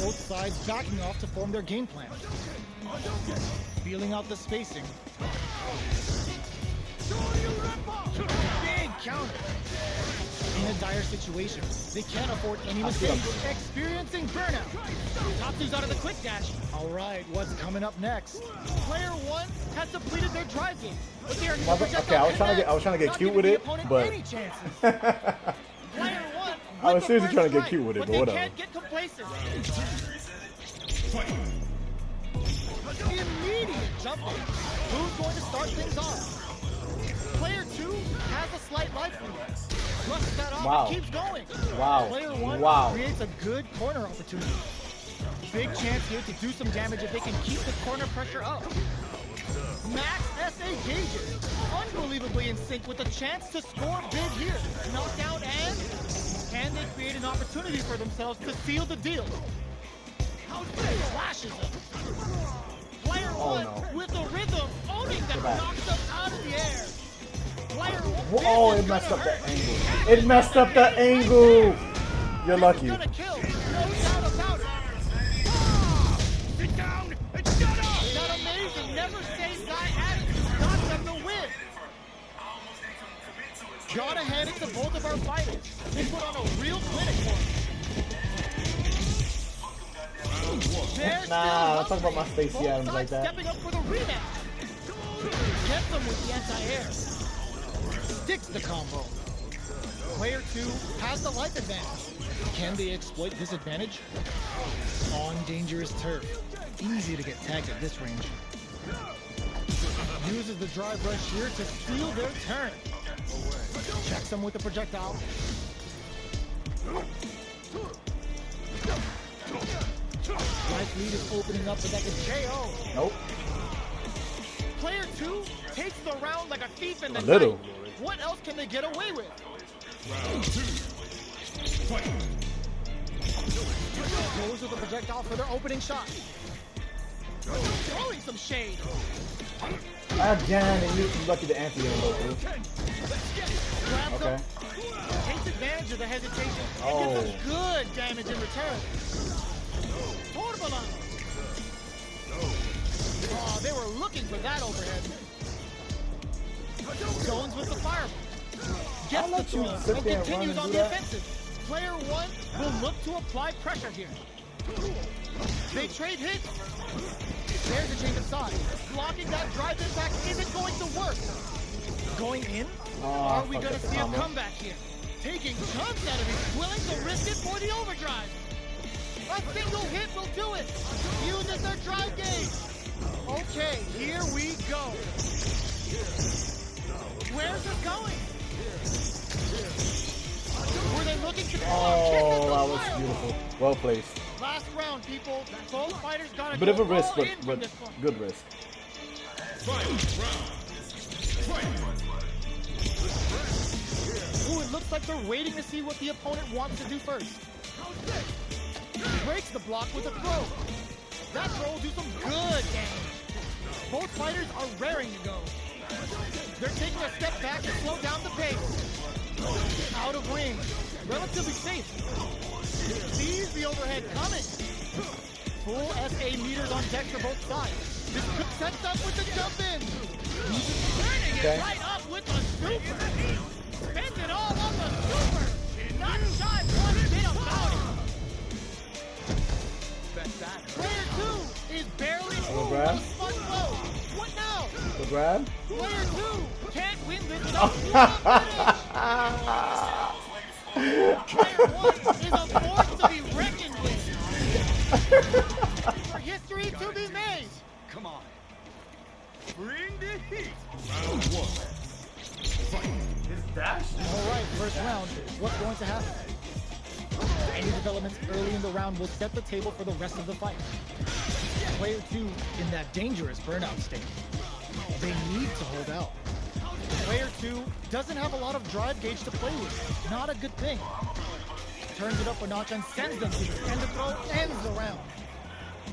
Both sides backing off to form their game plan. Feeling out the spacing. Big counter. In a dire situation, they can't afford any mistakes. Experiencing burnout. Tatsu's out of the quick dash. All right, what's coming up next? Player 1 has depleted their drive game, but they are
Okay, I was trying to get cute with it, but
any chances.
I was
the
seriously
first
trying to get
strike,
cute with it,
but
but
they
whatever.
can't get complacent. Immediate jumping. Who's going to start things off? Player 2 has a slight life lead. Flushes that off
Wow.
and keeps going.
Wow.
Player 1
Wow.
creates a good corner opportunity. Big chance here to do some damage if they can keep the corner pressure up. Max SA gauges, unbelievably in sync with a chance to score big here. Knockdown and can they create an opportunity for themselves to seal the deal? Flashes him. Player 1
no.
with the rhythm, owning that
back.
knocks them out of the air. Player 1,
Oh, it messed up the angle. It messed up the angle. You're lucky.
gonna kill, no doubt about it.
Sit down and shut up!
That amazing, never say die attitude got them the win. Gotta hand it to both of our fighters. They put on a real clinic for us. They're
Nah,
still
don't talk about my
hungry.
Stacey
Both
Adams like
sides
that.
Stepping up for the rematch. Gets them with the anti-air. Sticks the combo. Player 2 has the life advantage. Can they exploit this advantage? On dangerous turf. Easy to get tagged at this range. Uses the drive rush here to steal their turn. Checks them with the projectile. Life lead is opening up, but that can KO.
Nope.
Player 2 takes the round like a thief in the
A little.
night. What else can they get away with?
Round 2. Fight!
Goes with the projectile for their opening shot. Throwing some shade.
Again, and you're lucky the anti-air.
Grabs
Okay.
him. Takes advantage of the hesitation. And
Oh.
gives them good damage in return. Torbalano. Oh, they were looking for that overhead. Jones with the fireball. Gets
I'll
the
let you
throw
sit
and
there and
continues
run
on
and
the
do that.
offensive. Player 1 will look to apply pressure here. They trade hits. There's a change of side. Blocking that drive impact isn't going to work. Going in? Are we
fuck
going to
that
see a
combo.
comeback here? Taking chunks out of it, willing to risk it for the overdrive. A single hit will do it. Uses their drive gauge. Okay, here we go. Where's it going? Were they looking to
Oh, that was beautiful. Well placed.
Last round, people. Both fighters got
Bit of a risk,
all
but,
in from
but
this one.
good risk.
Ooh, it looks like they're waiting to see what the opponent wants to do first. Breaks the block with a throw. That throw will do some good damage. Both fighters are raring to go. They're taking a step back to slow down the pace. Out of range. Relatively safe. Sees the overhead coming. Full SA meters on deck for both sides. This could set up with the jump in. Turning
Okay.
it right up with the super. Spends it all on the super. Not shy one bit about it. Player 2 is barely through
grab?
one smart blow. What now?
The grab?
Player 2 can't win this without one finish. Player 1 is a force to be reckoned with. For history to be made.
Come on. Bring the heat. Round 1. Fight!
All right, first round. What's going to happen? Any developments early in the round will set the table for the rest of the fight. Player 2 in that dangerous burnout state. They need to hold out. Player 2 doesn't have a lot of drive gauge to play with. Not a good thing. Turns it up a notch and sends them to it, and the throw ends the round.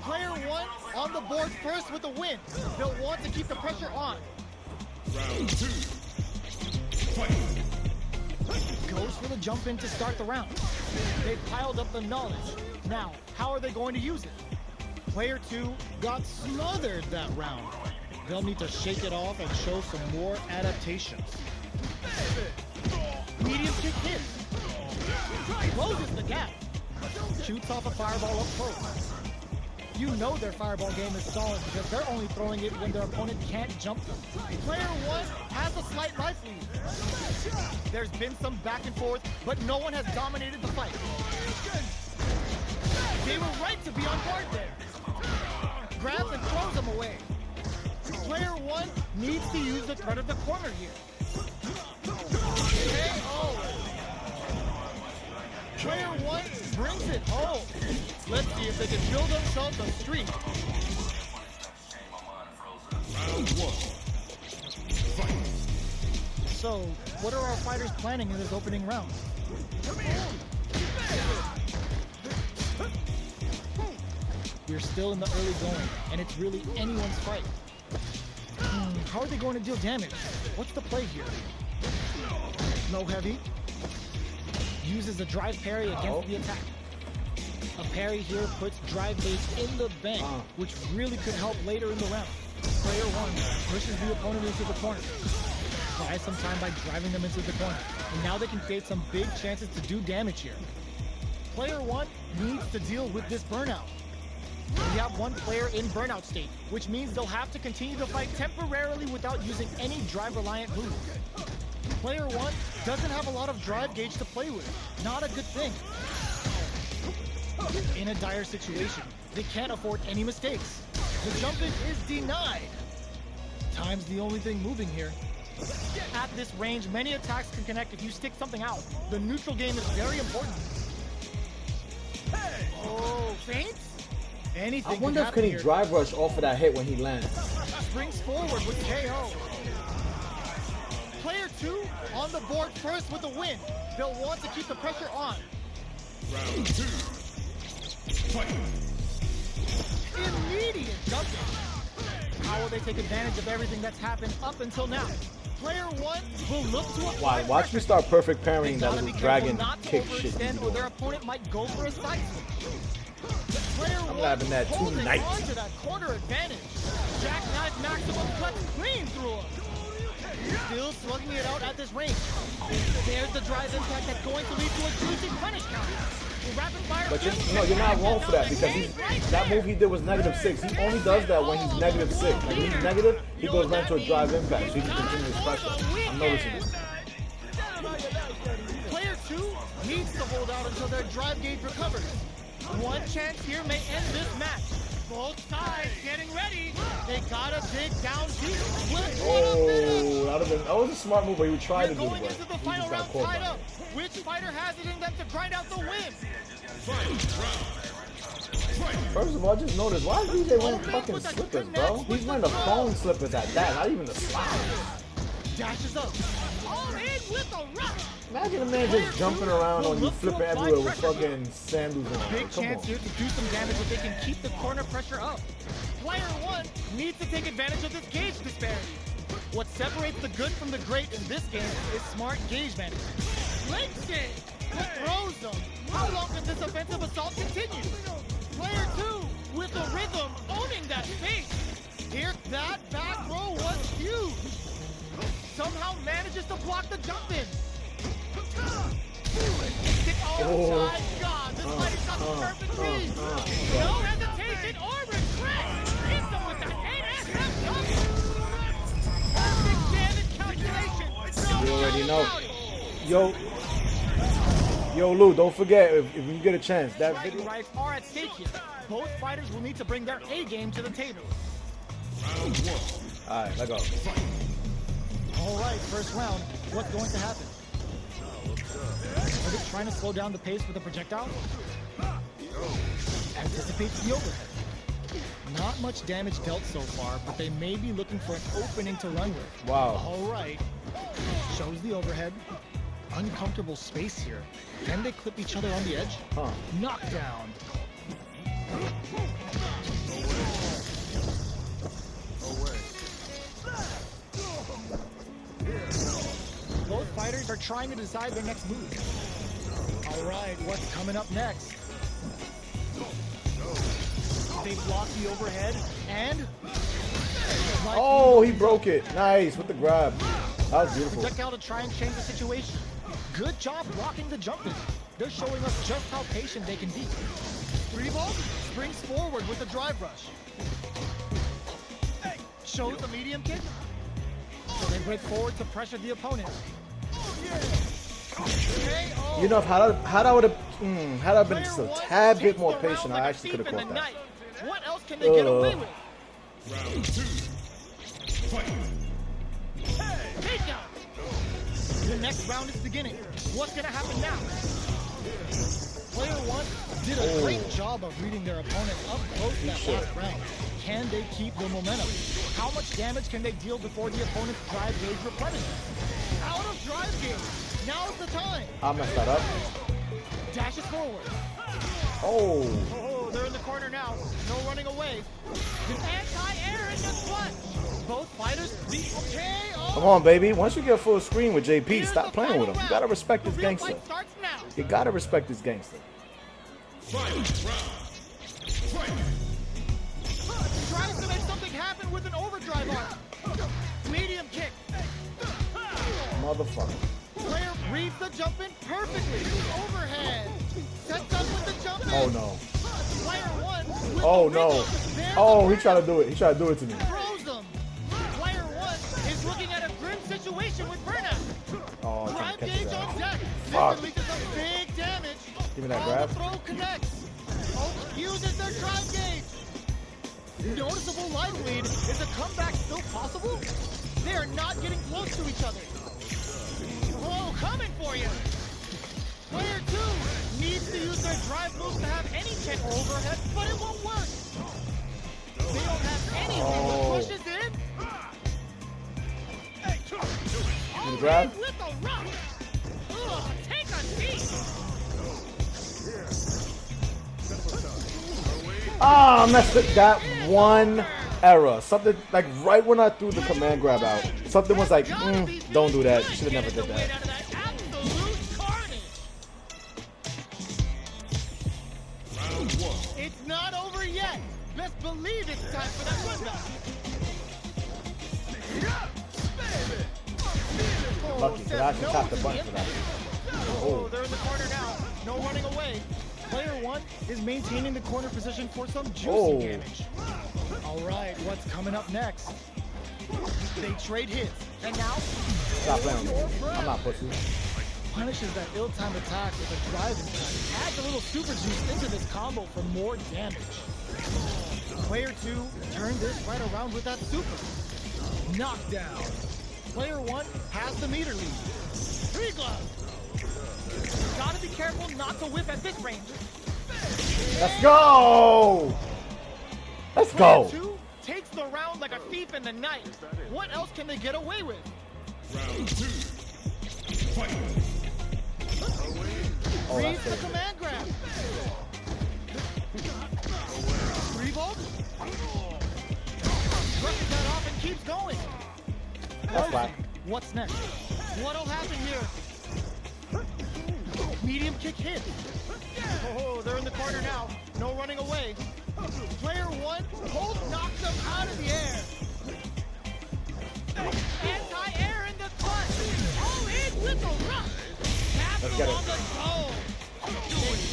Player 1 on the board first with a win. They'll want to keep the pressure on.
Round 2. Fight!
Goes for the jump in to start the round. They've piled up the knowledge. Now, how are they going to use it? Player 2 got smothered that round. They'll need to shake it off and show some more adaptations. Medium kick hit. Closes the gap. Shoots off a fireball up close. You know their fireball game is solid because they're only throwing it when their opponent can't jump them. Player one has a slight life lead. There's been some back and forth, but no one has dominated the fight. They were right to be on guard there. Grabs and throws them away. Player one needs to use the threat of the corner here. KO. Player one brings it home. Let's see if they can build themselves a streak.
Round one. Fight.
So, what are our fighters planning in this opening round? We're still in the early going, and it's really anyone's fight. How are they going to deal damage? What's the play here? No heavy. Uses a drive parry against the attack. A parry here puts drive base in the bank, which really could help later in the round. Player one pushes the opponent into the corner. Buys some time by driving them into the corner. And now they can create some big chances to do damage here. Player one needs to deal with this burnout. We have one player in burnout state, which means they'll have to continue to fight temporarily without using any drive-reliant moves. Player one doesn't have a lot of drive gauge to play with. Not a good thing. In a dire situation, they can't afford any mistakes. The jump in is denied. Time's the only thing moving here. At this range, many attacks can connect if you stick something out. The neutral game is very important. Oh, feints? Anything
I wonder if
can
can he
happen here.
drive rush off of that hit when he lands.
Springs forward with KO. Player two on the board first with a win. They'll want to keep the pressure on.
Round two. Fight.
Immediate jumping. How will they take advantage of everything that's happened up until now? Player one will look to apply
Wow, watch me
pressure.
start perfect parrying
They
that
gotta
little
be
dragon
careful not to
kick shit.
overextend or their opponent might go for a side switch. Player one
having that
holding
tonight.
on to that corner advantage. Jackknife maximum cuts clean through him. Still slugging it out at this range. There's the drive impact that's going to lead to a juicy punish counter. Rapid fire.
But you're not wrong for that because that move he did was -6. He only does that when he's -6. Like when he's negative, he goes right to a drive impact so he can continue his pressure. I'm noticing it.
Player two needs to hold out until their drive gauge recovers. One chance here may end this match. Both sides getting ready. They gotta dig down deep.
Oh, that was a smart move, but he tried to
We're
do it.
going
But
into the
he
final
just got
round
caught
tied
by
up.
it.
Which fighter has it in them to grind out the win?
First of all, I just noticed why is DJ wearing fucking slippers, bro? He's wearing the phone slippers at that, not even the slide.
Dashes up. All in with a rush.
Imagine a man just jumping around on you, flipping everywhere with fucking sandals on.
Big
Come
chance
on.
here to do some damage if they can keep the corner pressure up. Player one needs to take advantage of this gauge disparity. What separates the good from the great in this game is smart gauge management. Links it! Throws them! How long can this offensive assault continue? Player two with the rhythm owning that space. Here, that back row was huge. Somehow manages to block the jump in. Oh my God! This fight is got the perfect read. No hesitation or regret. Hits him with that 8SF jump. Perfect damage calculation.
You already know. Yo, Lou, don't forget if you get a chance, that
Bragging
video.
rights are at stake here. Both fighters will need to bring their A game to the table.
Round one.
All right, let go.
All right, first round. What's going to happen? Are they trying to slow down the pace with a projectile? Anticipates the overhead. Not much damage dealt so far, but they may be looking for an opening to run with.
Wow.
All right. Shows the overhead. Uncomfortable space here. Can they clip each other on the edge?
Huh.
Knockdown. Both fighters are trying to decide their next move. All right, what's coming up next? They block the overhead and...
Oh, he broke it. Nice with the grab. That was beautiful.
Projectile to try and change the situation. Good job blocking the jump in. They're showing us just how patient they can be. 3 ball, brings forward with the drive rush. Shows the medium kick. So they break forward to pressure the opponent. KO.
You know, if had I would have been just a tad bit more patient, I actually could have caught that.
What else can they get away with?
Round 2. Fight.
Takedown. The next round is beginning. What's gonna happen now? Player one did a great job of reading their opponent up close that last round. Can they keep the momentum? How much damage can they deal before the opponent's drive gauge replenishes? Out of drive gauge. Now's the time.
I messed that up.
Dashes forward.
Oh.
Oh, they're in the corner now. No running away. An anti-air in the clutch. Both fighters beat. Okay. Oh.
Come on, baby. Once you get full screen with JP,
Here's
stop
the
playing with
final
him. You
round.
gotta respect
The
this
real
gangster.
fight starts now.
You gotta respect this gangster.
Final round. Fight.
Tries to make something happen with an overdrive arm. Medium kick.
Motherfucker.
Player reads the jump in perfectly. Overhead. Sets up with the jump in.
Oh no.
Player one. with
Oh
the
no.
wiggle. There's
Oh,
the
he tried to do it. He tried to do it to me.
throws him. Player one is looking at a grim situation with burnout.
Oh, I
Drive
can't catch
gauge
that.
on deck.
Fuck.
This leads to some big damage.
Give me that
Oh,
grab.
the throw connects. Oh, uses their drive gauge. Noticeable light lead. Is a comeback still possible? They are not getting close to each other. Oh, coming for you. Player two needs to use their drive moves to have any check or overhead, but it won't work. They don't have anything that
Oh.
pushes in.
Give me the grab.
With the rock. Ugh, take a seat.
Ah, I messed it. That one error. Something like right when I threw the command grab out, something was like, don't do that. You should have never did that.
Round 1.
It's not over yet. Best believe it's time for that run back.
Lucky, 'cause I actually tapped the button for that.
Oh, they're in the corner now. No running away. Player one is maintaining the corner position for some juicy
Oh.
damage. All right, what's coming up next? They trade hits, and now
Stop playing with me. I'm not pussy.
punishes that ill-timed attack with a drive impact. Adds a little super juice into this combo for more damage. Player two turned this right around with that super. Knockdown. Player one has the meter lead. Three gloves. Gotta be careful not to whip at this range.
Let's go. Let's go.
Player two takes the round like a thief in the night. What else can they get away with?
Round 2. Fight.
Oh,
Reads
that's
the
crazy.
command grab. Revolt. Brushes that off and keeps going.
That's flat.
What's next? What'll happen here? Medium kick hit. Oh, they're in the corner now. No running away. Player one, Holt knocks them out of the air. Anti-air in the clutch. Oh, in with the rush.
Let's get
Tackle
it.
on the toe.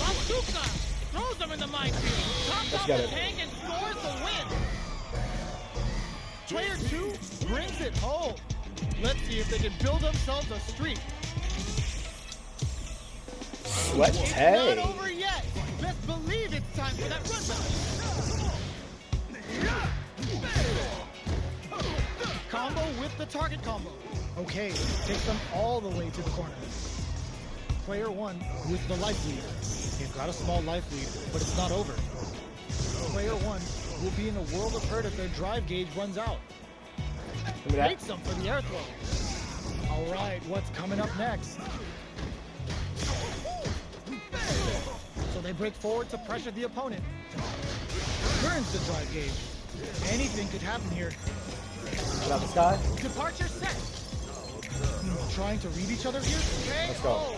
Rasuka throws them in the minefield. Tops
Let's
off
get
the
it.
tank and scores the win. Player two brings it home. Let's see if they can build themselves a streak.
Sweat
It's
tag.
not over yet. Best believe it's time for that run back. Combo with the target combo. Okay, takes them all the way to the corner. Player one with the life lead. They've got a small life lead, but it's not over. Player one will be in a world of hurt if their drive gauge runs out.
Give me that.
Waits them for the air throw. All right, what's coming up next? So they break forward to pressure the opponent. Burns the drive gauge. Anything could happen here.
Get out the sky.
Departure set. Trying to read each other here.
Let's go.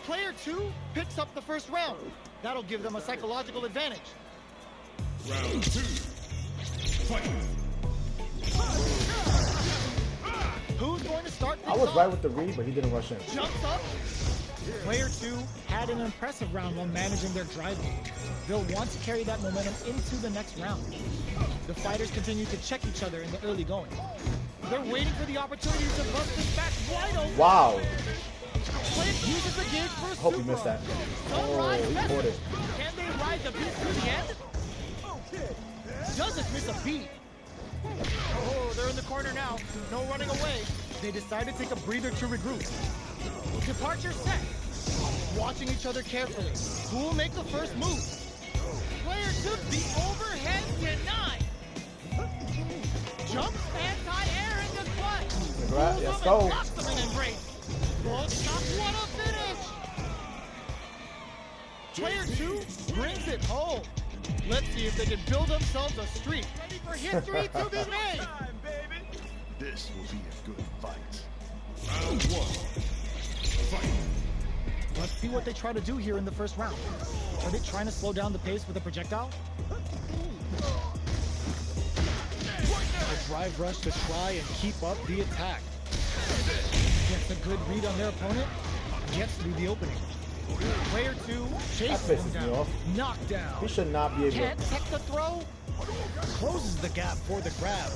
Player two picks up the first round. That'll give them a psychological advantage.
Round 2. Fight.
Who's going to start
I
things
was
off?
right with the read, but he didn't rush in.
Jumps up. Player 2 had an impressive round while managing their drive lead. They'll want to carry that momentum into the next round. The fighters continue to check each other in the early going. They're waiting for the opportunity to bust this match wide open.
Wow.
Plant uses the gauge for a
Hope you
super
missed that.
arm.
Oh,
Sunrise
he
Fest.
caught it.
Can they ride the beat to the end? Doesn't miss a beat. Oh, they're in the corner now. No running away. They decide to take a breather to regroup. Departure set. Watching each other carefully. Who will make the first move? Player took the overhead denied. Jumps anti-air into clutch.
Congrats.
Pulls
Let's
him and
go.
blocks him in embrace. Both shots, what a finish! Player 2 brings it home. Let's see if they can build themselves a streak. Ready for history to be made.
This will be a good fight.
Round 1. Fight.
Let's see what they try to do here in the first round. Are they trying to slow down the pace with a projectile? A drive rush to try and keep up the attack. Gets a good read on their opponent. Gets through the opening. Player 2 chases
That pisses
him
me
down.
off.
Knockdown.
He should not be able
Can't
to.
tech the throw. Closes the gap for the grab.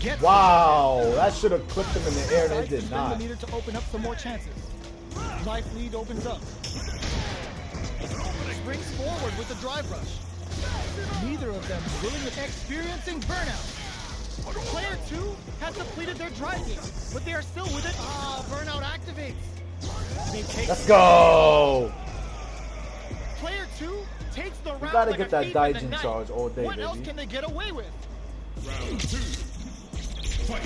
Gets
Wow. That should have clipped him in the air and it
Decides to
did
spend
not.
the meter to open up some more chances. Life lead opens up. Springs forward with the drive rush. Neither of them willing to experiencing burnout. Player 2 has depleted their drive game, but they are still with it. Ah, burnout activates. They take
Let's go.
Player 2 takes the round
gotta
like
get
a
that
thief in the
Daijin
night.
charge all day,
What else
baby.
can they get away with?
Round 2. Fight.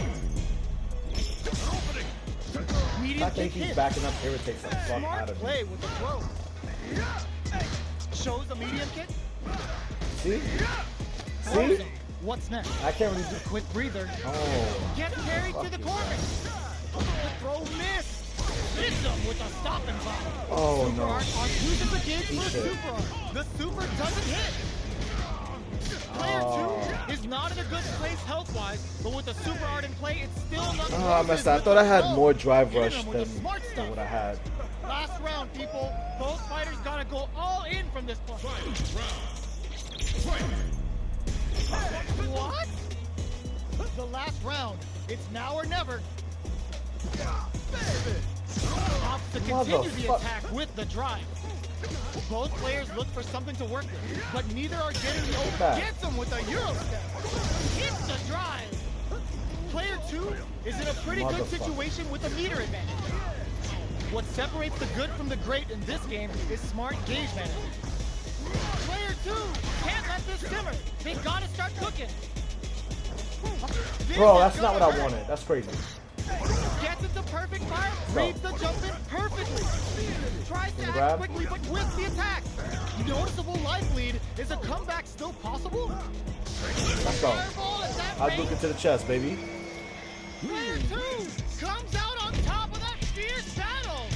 The
Medium
fact that he
kick
keeps
hit.
backing up irritates the fuck
Smart
out of
play
me.
with the throw. Shows the medium kick.
See?
Throws
See?
him. What's next?
I can't really do.
Quick breather.
Oh.
Gets carried to the
Fucking
corner.
hell.
The throw missed. Hits him with a stopping block.
Oh,
Super
no.
Art uses the gauge for a
He should.
super art. The super doesn't hit. Player
Oh.
2 is not in a good place health-wise, but with the super art in play, it's still not.
Oh, I messed up. I thought I had more drive rush
Hitting him
than,
with the smart
than
stuff.
what I had.
Last round, people. Both fighters gotta go all in from this point.
Fight.
What? The last round. It's now or never. Opts to continue the
Motherfuck-
attack with the drive. Both players look for something to work with, but neither are getting the open.
back.
Gets him with a Euro step. Hits the drive. Player 2 is in a pretty good
Motherfucker.
situation with a meter advantage. What separates the good from the great in this game is smart gauge management. Player 2 can't let this simmer. They gotta start cooking. This
Bro,
is
that's not what
gonna
I
hurt.
wanted. That's crazy.
Gets into perfect fire,
Bro.
reads the jump in perfectly. Tries to
Can you
act
grab?
quickly, but with the attack. Noticeable life lead. Is a comeback still possible?
Let's go.
Fireball at that
I'll
range.
duke it to the chest, baby.
Player 2 comes out on top of that fierce battle.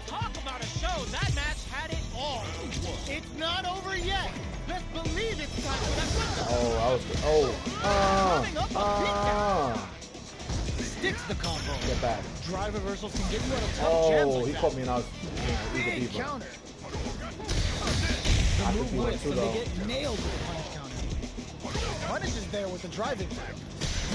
Talk about a show. That match had it all. It's not over yet. Best believe it's time for that window.
Oh, I was good. Oh.
Sticks the combo.
Get back.
Drive reversals can get you out of tough jams
Oh,
like
he
that.
caught me and I was eager
Big
beaver.
counter.
I
The
think
move
he went
works,
too
but they
low.
get nailed with the punish counter. Punish is there with the drive impact.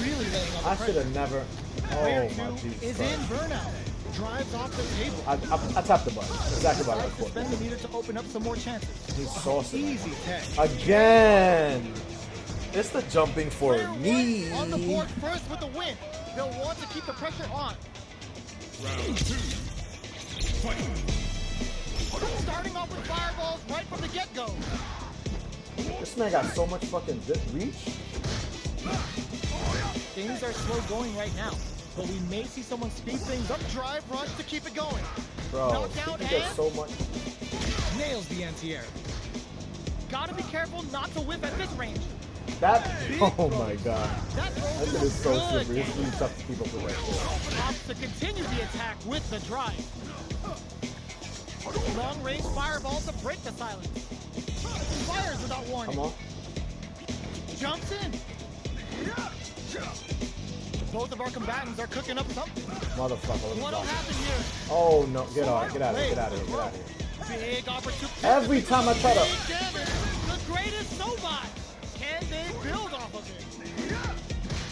Really laying on the
I should
pressure.
have never.
Player
Oh my
2
Jesus
is in
Christ.
burnout. Drives off the table.
I tapped the button. Exactly what I
Decides to
was
spend the meter to open up some more chances.
He's saucing.
Easy tech.
Again. It's the jumping for
Player
me.
1 on the board first with the win. They'll want to keep the pressure on.
Round 2. Fight.
Starting off with fireballs right from the get-go.
This man got so much fucking reach.
Things are slow going right now, but we may see someone speed things up. Drive rush to keep it going.
Bro,
Knockout
he can get
and-
so much.
Nails the anti-air. Gotta be careful not to whip at this range.
That. Oh my god.
That throw
That shit
was
is so
good.
slippery. It's really tough to keep up with that shit.
Opts to continue the attack with the drive. Long range fireball to break the silence. Fires without warning.
Come on.
Jumps in. Both of our combatants are cooking up something.
Motherfucker.
What'll happen here?
Oh no, get out, get out of here, get out of here, get out of here.
Big opportunity.
Every time I try to.
Big damage. The greatest Sobot. Can they build off of it?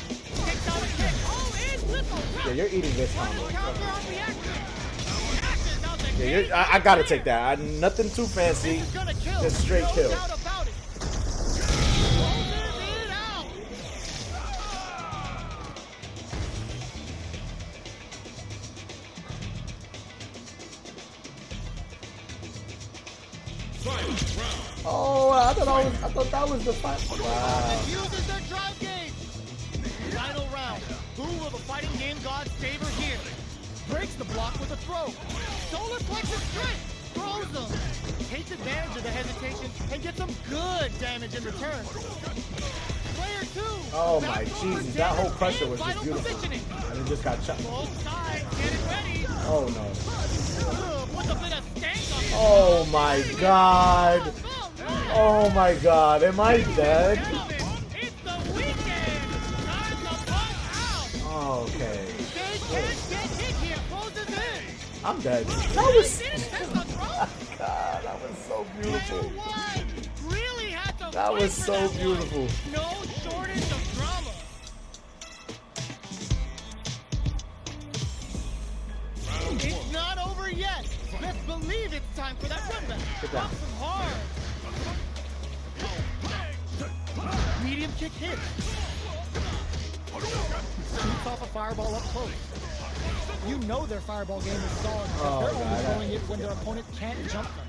Kicks out a kick. Oh, and with the
Yeah, you're eating this combo.
counter on reaction. Reaction out the
Yeah,
gate.
I gotta take that. Nothing too fancy.
This is gonna kill.
Just straight
No
kill.
doubt about it. Closes it out.
Oh, I thought that was the final. Wow.
Uses their drive gauge. Final round. Who will the fighting game gods favor here? Breaks the block with a throw. Solar plexus strike. Throws them. Takes advantage of the hesitation and gets some good damage in return. Player 2.
Oh my
back over
Jesus, that whole
damage
pressure
and
was just
final
beautiful.
positioning.
And it just got chopped.
Both sides getting ready.
Oh no.
Puts a bit of stank on it.
Oh my God. Oh my God. Am I dead?
It's the weekend. Time to pump out.
Okay.
They can't get hit here. Closes in.
I'm dead. That
They
was.
didn't test the throw.
God, that was so beautiful.
Player 1 really had to
That
fight
was
for
so
that one.
beautiful.
No shortage of drama. It's not over yet. Let's believe it's time for that run back.
Get down.
Up and hard. Medium kick hit. Shoots off a fireball up close. You know their fireball game is solid because
Oh,
they're
God,
only
I-
throwing it when their opponent can't jump them.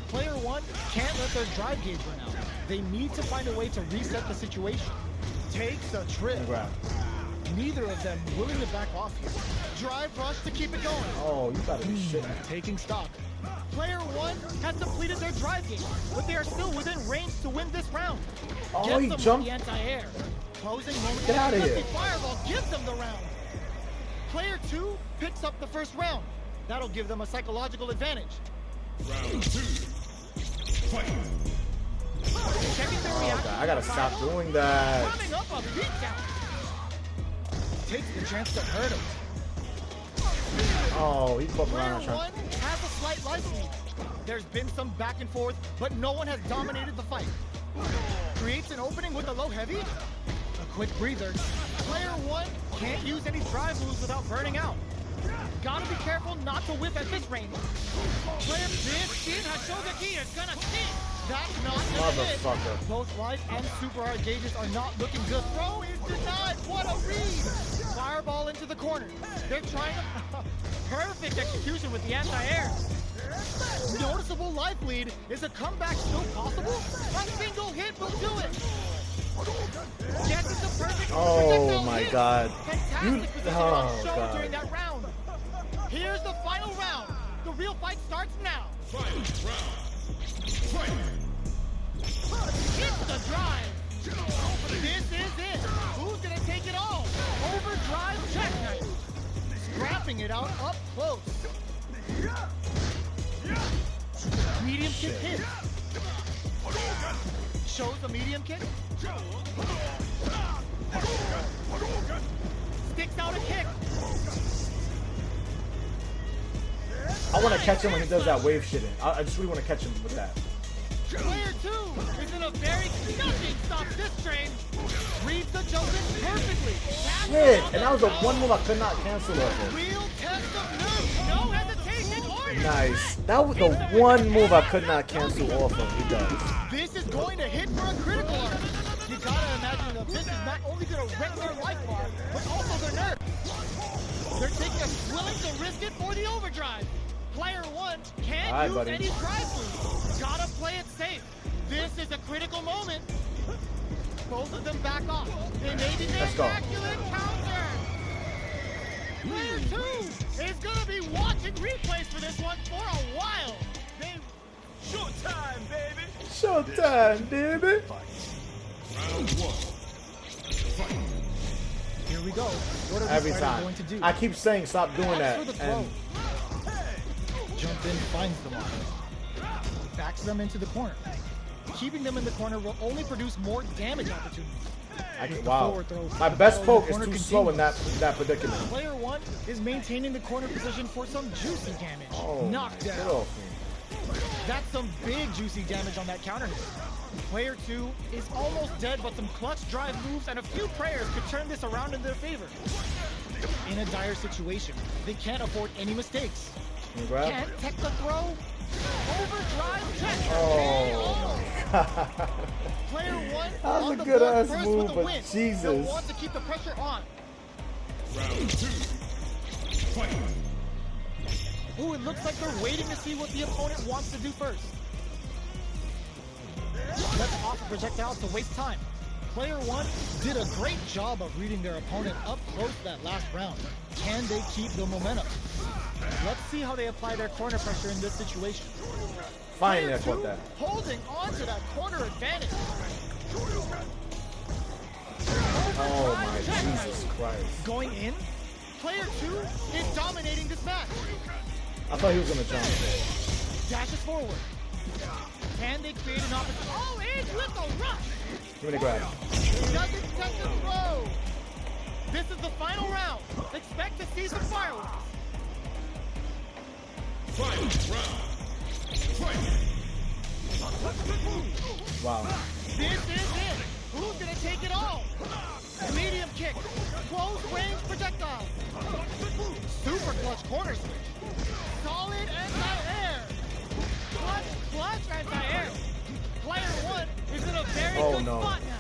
Player 1 can't let their drive gauge run out. They need to find a way to reset the situation. Takes a trip.
Grab.
Neither of them willing to back off here. Drive rush to keep it going.
Oh, you gotta be shitting.
Taking stock. Player 1 has completed their drive game, but they are still within range to win this round.
Oh,
Gets
he
them with
jumped.
the anti-air. Closing moment.
Get outta here.
Dusty Fireball gives them the round. Player 2 picks up the first round. That'll give them a psychological advantage.
Round 2. Fight.
Checking their
Oh
reaction
God, I gotta
to
stop
Fireball.
doing that.
Coming up a beatdown. Takes the chance to hurt him.
Oh, he fucked
Player
around.
1 has a slight life lead. There's been some back and forth, but no one has dominated the fight. Creates an opening with a low heavy. A quick breather. Player 1 can't use any drive moves without burning out. Gotta be careful not to whiff at this range. Player this kid Hashogaki is gonna see. That's not gonna hit.
Motherfucker.
Both life and super hard gauges are not looking good. Throw is denied. What a read! Fireball into the corner. They're trying to... Perfect execution with the anti-air. Noticeable life lead. Is a comeback still possible? A single hit will do it. Gets it the perfect
Oh
projectile
my
hit.
God.
Fantastic position
Oh,
on show
God.
during that round. Here's the final round. The real fight starts now.
Final round. Fight.
It's the drive. This is it. Who's gonna take it all? Overdrive jackknife. Scrapping it out up close. Medium kick hit. Shows the medium kick. Sticks out a kick.
I want to catch him when he does that wave shit. I just really want to catch him with that.
Player 2 is in a very nothing stops this train. Reads the Joker perfectly.
Shit, and that was the one move I could not cancel off of.
Real test of nerve. No hesitation or
Nice. That was the one move I could not cancel off of. He does.
This is going to hit for a critical arc. You gotta imagine that this is not only gonna wreck their life bar, but also their nerve. They're taking a willing to risk it for the overdrive. Player 1 can't
All right,
use
buddy.
any drive moves. Gotta play it safe. This is a critical moment. Both of them back off. They made an
Let's go.
immaculate counter. Player 2 is gonna be watching replays for this one for a while. They
Showtime, baby.
Showtime, baby.
Round 1. Fight.
Here we go. What are
Every
these fighters
time.
going to do?
I keep saying stop doing that.
After the
And
throw. Jump in, finds them on. Backs them into the corner. keeping them in the corner will only produce more damage opportunities.
Wow.
Forward throw.
My best
The
poke is
corner
too slow in
continues.
that predicament.
Player 1 is maintaining the corner position for some juicy damage.
Oh,
Knockdown.
get off me.
That's some big juicy damage on that counter hit. Player 2 is almost dead, but some clutch drive moves and a few prayers could turn this around in their favor. In a dire situation, they can't afford any mistakes.
Can you grab?
Can't tech the throw. Overdrive check.
Oh.
Player 1
That was
on
a
the
good
board
ass
first
move,
with the
but
win.
Jesus.
They'll want to keep the pressure on.
Round 2. Fight.
Ooh, it looks like they're waiting to see what the opponent wants to do first. Let's off a projectile to waste time. Player 1 did a great job of reading their opponent up close that last round. Can they keep the momentum? Let's see how they apply their corner pressure in this situation.
Finally, I
Player
caught
2
that.
holding on to that corner advantage.
Oh my Jesus Christ.
Going in, player 2 is dominating this match.
I thought he was gonna jump.
Dashes forward. Can they create an opportunity? Oh, in with the rush.
Give me the grab.
Doesn't touch the throw. This is the final round. Expect to see some fireworks.
Final round. Fight.
Wow.
This is it. Who's gonna take it all? Medium kick. Close range projectile. Super clutch corner switch. Solid anti-air. Clutch anti-air. Player 1 is in a very
Oh,
good
no.
spot now.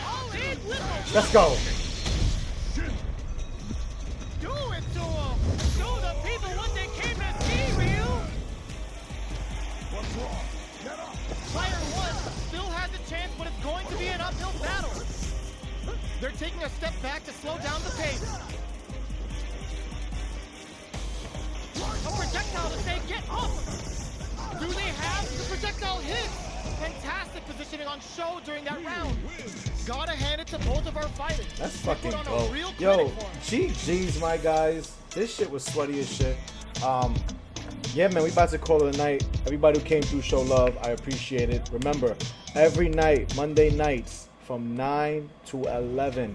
Oh, in with the
Let's go.
Do it to them. Show the people what they came to see, Ryu.
What's wrong? Get up.
Player 1 still has a chance, but it's going to be an uphill battle. They're taking a step back to slow down the pace. A projectile to say, get off! Do they have the projectile hit? Fantastic positioning on show during that round. Gotta hand it to both of our fighters.
That's
They
fucking
put on a
dope.
real
Yo,
clinic for 'em.
GG's, my guys. This shit was sweaty as shit. Yeah, man, we about to call it a night. Everybody who came through, show love. I appreciate it. Remember, every night, Monday nights, from 9 to 11,